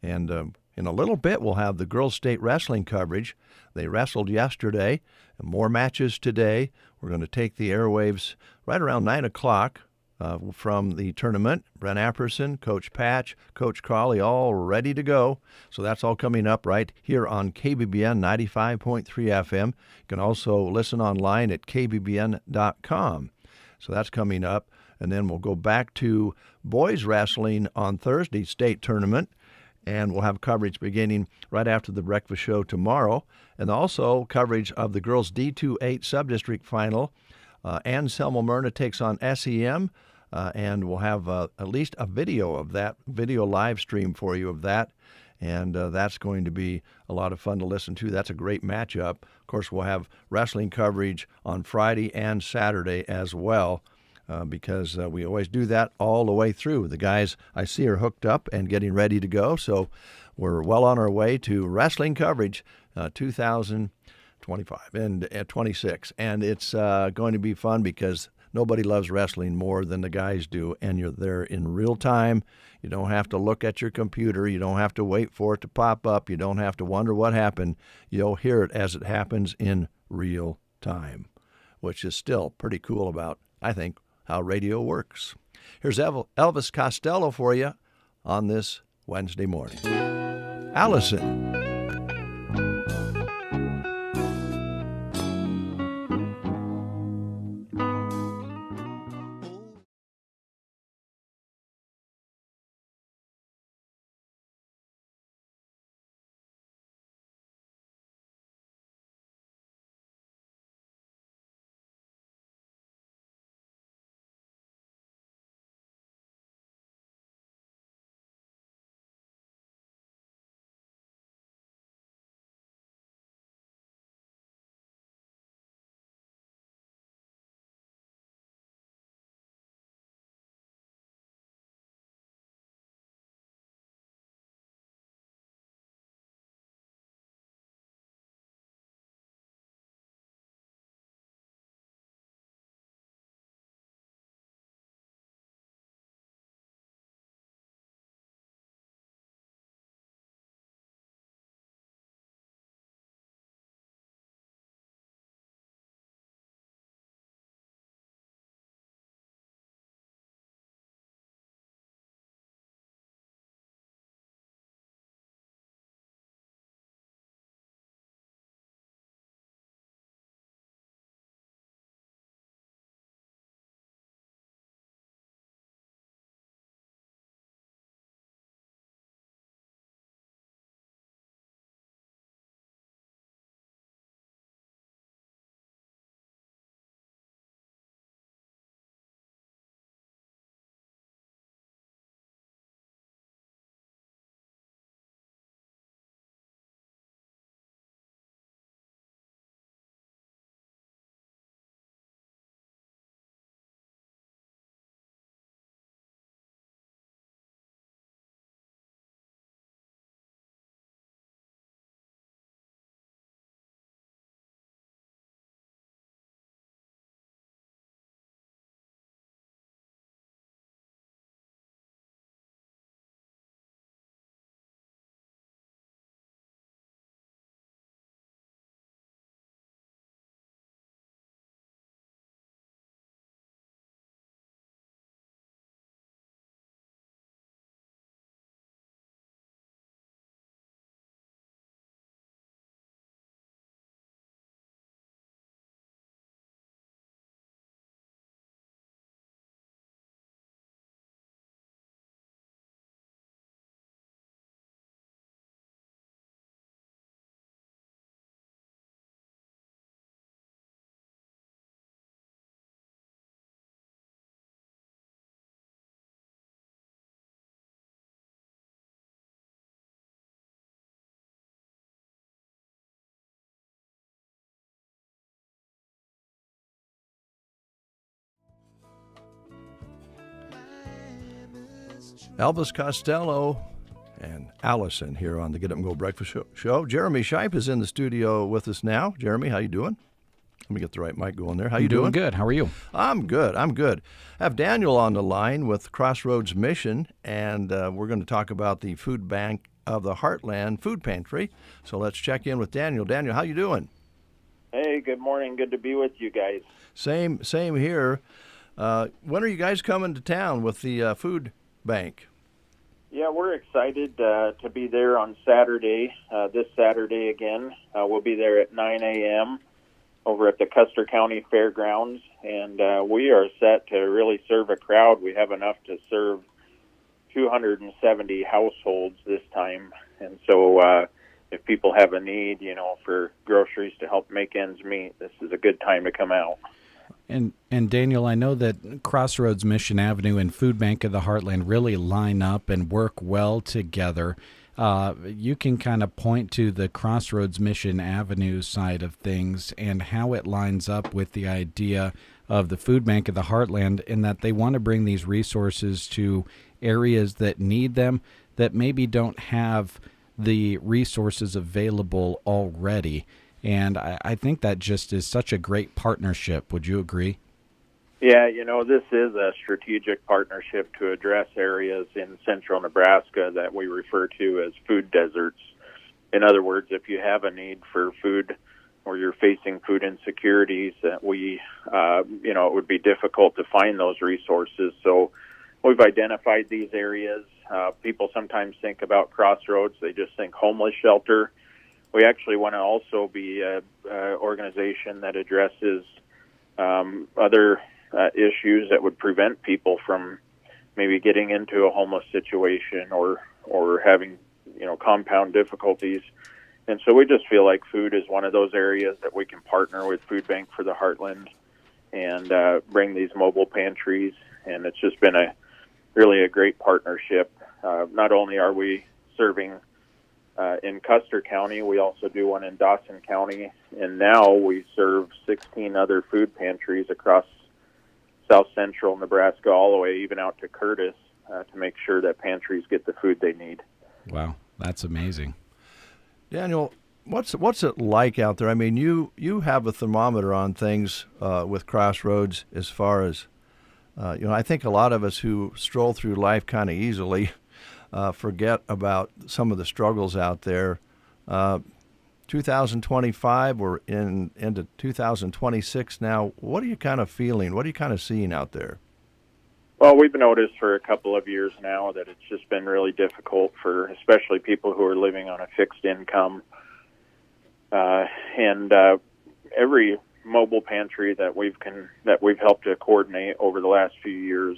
And in a little bit, we'll have the girls' state wrestling coverage. They wrestled yesterday, and more matches today. We're going to take the airwaves right around 9 o'clock from the tournament. Brent Apperson, Coach Patch, Coach Crawley, all ready to go. So that's all coming up right here on KBBN 95.3 FM. You can also listen online at kbbn.com. So that's coming up. And then we'll go back to boys wrestling on Thursday, state tournament. And we'll have coverage beginning right after the breakfast show tomorrow. And also coverage of the girls' D2-8 sub-district final. Anselmo Myrna takes on SEM. and we'll have at least a video of that, video live stream for you of that. And that's going to be a lot of fun to listen to. That's a great matchup. Of course, we'll have wrestling coverage on Friday and Saturday as well, because we always do that all the way through. The guys I see are hooked up and getting ready to go, so we're well on our way to wrestling coverage 2025 and 26. And it's going to be fun because nobody loves wrestling more than the guys do, and you're there in real time. You don't have to look at your computer. You don't have to wait for it to pop up. You don't have to wonder what happened. You'll hear it as it happens in real time, which is still pretty cool about, I think, how radio works. Here's Elvis Costello for you on this Wednesday morning. Allison. Elvis Costello and Allison here on the Get Up and Go Breakfast Show. Jeremy Shipe is in the studio with us now. Jeremy, how you doing? Let me get the right mic going there. How you doing? Good. How are you? I'm good. I have Daniel on the line with Crossroads Mission, and we're going to talk about the food bank of the Heartland Food Pantry. So let's check in with Daniel. Daniel, how you doing? Hey, good morning. Good to be with you guys. Same here. When are you guys coming to town with the food bank? Yeah, we're excited to be there on Saturday, this Saturday again. We'll be there at 9 a.m. over at the Custer County Fairgrounds, and we are set to really serve a crowd. We have enough to serve 270 households this time, and so if people have a need, for groceries to help make ends meet, this is a good time to come out. And Daniel, I know that Crossroads Mission Avenue and Food Bank of the Heartland really line up and work well together. You can kind of point to the Crossroads Mission Avenue side of things and how it lines up with the idea of the Food Bank of the Heartland, in that they want to bring these resources to areas that need them, that maybe don't have the resources available already. And I think that just is such a great partnership. Would you agree? Yeah, this is a strategic partnership to address areas in central Nebraska that we refer to as food deserts. In other words, if you have a need for food or you're facing food insecurities, that it would be difficult to find those resources. So we've identified these areas. People sometimes think about Crossroads, they just think homeless shelter. We actually want to also be an organization that addresses other issues that would prevent people from maybe getting into a homeless situation or having compound difficulties. And so we just feel like food is one of those areas that we can partner with Food Bank for the Heartland and bring these mobile pantries. And it's just been really a great partnership. Not only are we serving in Custer County, we also do one in Dawson County, and now we serve 16 other food pantries across south central Nebraska, all the way even out to Curtis, to make sure that pantries get the food they need. Wow, that's amazing. Daniel, what's it like out there? I mean, you have a thermometer on things with Crossroads as far as, I think a lot of us who stroll through life kind of easily forget about some of the struggles out there. 2025, we're into 2026 now. What are you kind of feeling? What are you kind of seeing out there? Well, we've noticed for a couple of years now that it's just been really difficult for especially people who are living on a fixed income. And every mobile pantry that we've helped to coordinate over the last few years,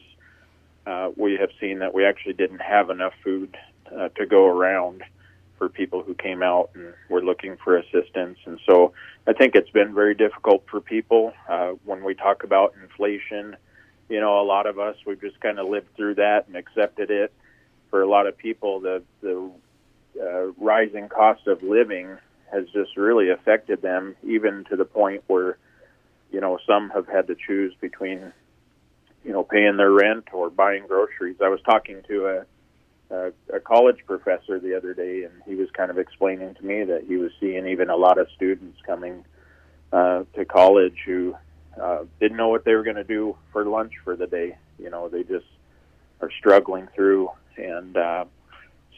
we have seen that we actually didn't have enough food to go around for people who came out and were looking for assistance. And so I think it's been very difficult for people. When we talk about inflation, a lot of us, we've just kind of lived through that and accepted it. For a lot of people, the rising cost of living has just really affected them, even to the point where, some have had to choose between, paying their rent or buying groceries. I was talking to a college professor the other day, and he was kind of explaining to me that he was seeing even a lot of students coming to college who didn't know what they were going to do for lunch for the day. They just are struggling through, and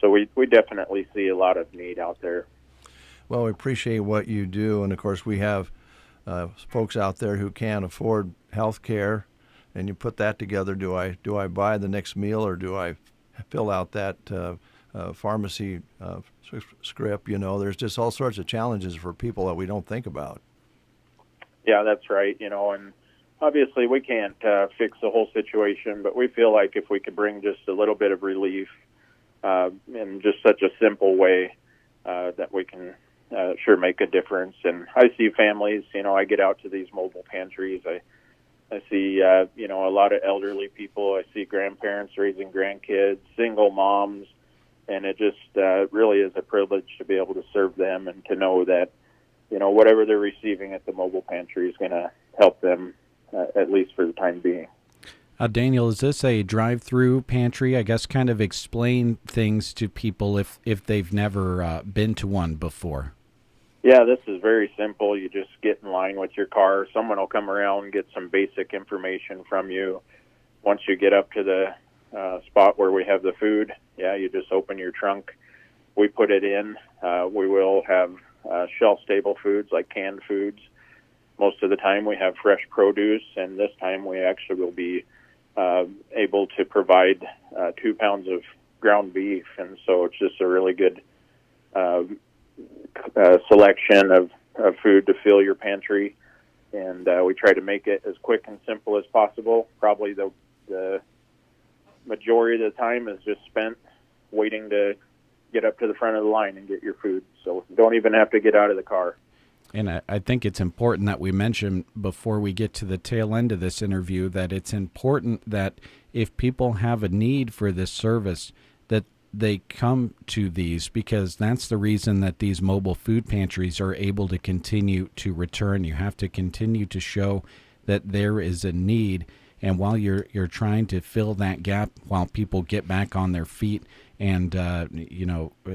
so we definitely see a lot of need out there. Well, we appreciate what you do, and of course we have folks out there who can't afford health care, and you put that together. Do I buy the next meal, or do I fill out that pharmacy script? There's just all sorts of challenges for people that we don't think about. Yeah, that's right. And obviously we can't fix the whole situation, but we feel like if we could bring just a little bit of relief in just such a simple way, that we can sure make a difference. And I see families, I get out to these mobile pantries. I see, a lot of elderly people. I see grandparents raising grandkids, single moms, and it just really is a privilege to be able to serve them and to know that, whatever they're receiving at the mobile pantry is going to help them, at least for the time being. Daniel, is this a drive-through pantry? I guess kind of explain things to people if they've never been to one before. Yeah, this is very simple. You just get in line with your car. Someone will come around and get some basic information from you. Once you get up to the spot where we have the food, you just open your trunk. We put it in. We will have shelf-stable foods like canned foods. Most of the time we have fresh produce, and this time we actually will be able to provide 2 pounds of ground beef, and so it's just a really good selection of food to fill your pantry, and we try to make it as quick and simple as possible. Probably the majority of the time is just spent waiting to get up to the front of the line and get your food, so don't even have to get out of the car. And I think it's important that we mention before we get to the tail end of this interview that it's important that if people have a need for this service, that they come to these, because that's the reason that these mobile food pantries are able to continue to return. You have to continue to show that there is a need. And while you're trying to fill that gap, while people get back on their feet and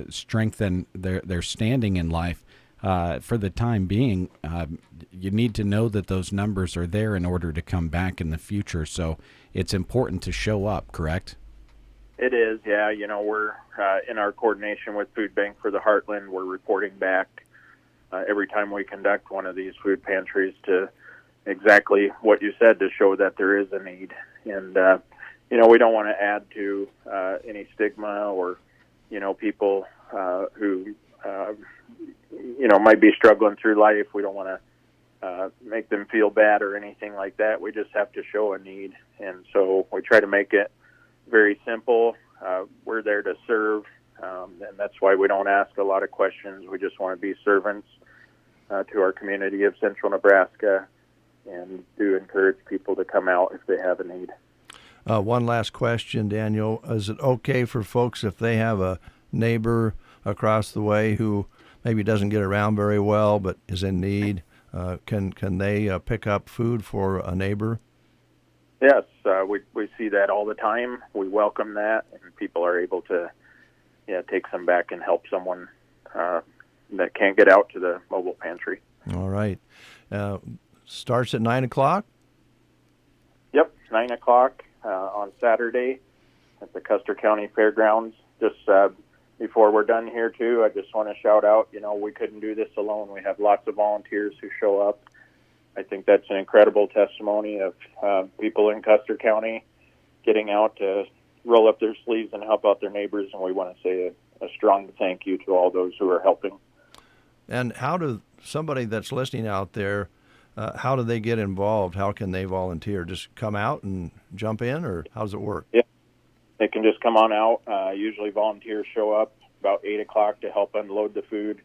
strengthen their standing in life, for the time being, you need to know that those numbers are there in order to come back in the future. So it's important to show up, correct? It is, yeah. We're in our coordination with Food Bank for the Heartland. We're reporting back every time we conduct one of these food pantries to exactly what you said, to show that there is a need. And, we don't want to add to any stigma or, people who might be struggling through life. We don't want to make them feel bad or anything like that. We just have to show a need. And so we try to make it very simple. We're there to serve, and that's why we don't ask a lot of questions. We just want to be servants to our community of Central Nebraska, and do encourage people to come out if they have a need. One last question, Daniel. Is it okay for folks if they have a neighbor across the way who maybe doesn't get around very well but is in need? Can they pick up food for a neighbor? Yes, we see that all the time. We welcome that, and people are able to take some back and help someone that can't get out to the mobile pantry. All right. Starts at 9 o'clock? Yep, 9 o'clock on Saturday at the Custer County Fairgrounds. Just before we're done here, too, I just want to shout out, we couldn't do this alone. We have lots of volunteers who show up. I think that's an incredible testimony of people in Custer County getting out to roll up their sleeves and help out their neighbors, and we want to say a strong thank you to all those who are helping. And how do somebody that's listening out there, how do they get involved? How can they volunteer? Just come out and jump in, or how does it work? Yeah, they can just come on out. Usually volunteers show up about 8 o'clock to help unload the food,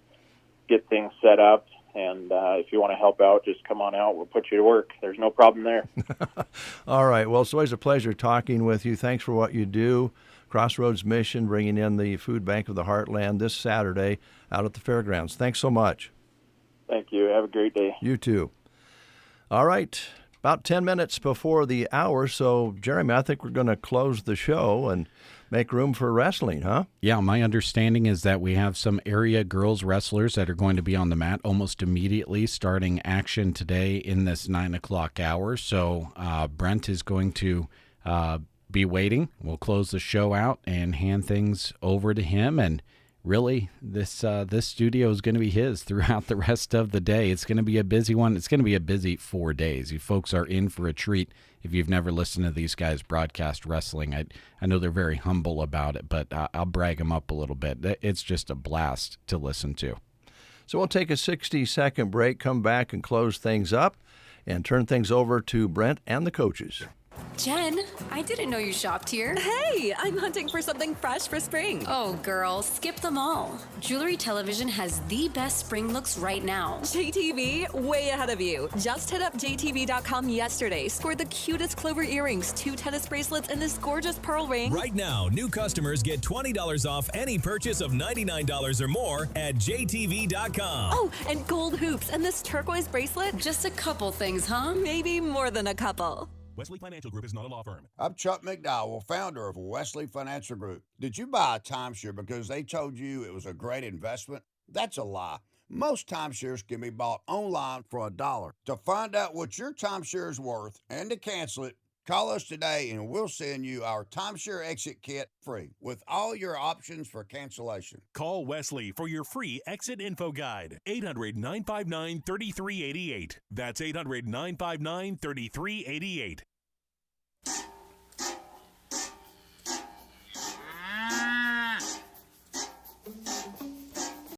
get things set up. And if you want to help out, just come on out. We'll put you to work. There's no problem there. All right. Well, it's always a pleasure talking with you. Thanks for what you do. Crossroads Mission bringing in the Food Bank of the Heartland this Saturday out at the fairgrounds. Thanks so much. Thank you. Have a great day. You too. All right. About 10 minutes before the hour. So, Jeremy, I think we're going to close the show and make room for wrestling, huh? Yeah, my understanding is that we have some area girls wrestlers that are going to be on the mat almost immediately, starting action today in this 9 o'clock hour. So Brent is going to be waiting. We'll close the show out and hand things over to him. And really, this studio is going to be his throughout the rest of the day. It's going to be a busy one. It's going to be a busy 4 days. You folks are in for a treat. If you've never listened to these guys broadcast wrestling, I know they're very humble about it, but I'll brag them up a little bit. It's just a blast to listen to. So we'll take a 60-second break, come back and close things up, and turn things over to Brent and the coaches. Jen, I didn't know you shopped here. Hey, I'm hunting for something fresh for spring. Oh, girl, skip them all. Jewelry Television has the best spring looks right now. JTV, way ahead of you. Just hit up JTV.com yesterday, scored the cutest clover earrings, 2 tennis bracelets, and this gorgeous pearl ring. Right now, new customers get $20 off any purchase of $99 or more at JTV.com. Oh, and gold hoops and this turquoise bracelet. Just a couple things, huh? Maybe more than a couple. Wesley Financial Group is not a law firm. I'm Chuck McDowell, founder of Wesley Financial Group. Did you buy a timeshare because they told you it was a great investment? That's a lie. Most timeshares can be bought online for $1. To find out what your timeshare is worth and to cancel it, call us today and we'll send you our timeshare exit kit free with all your options for cancellation. Call Wesley for your free exit info guide. 800-959-3388. That's 800-959-3388.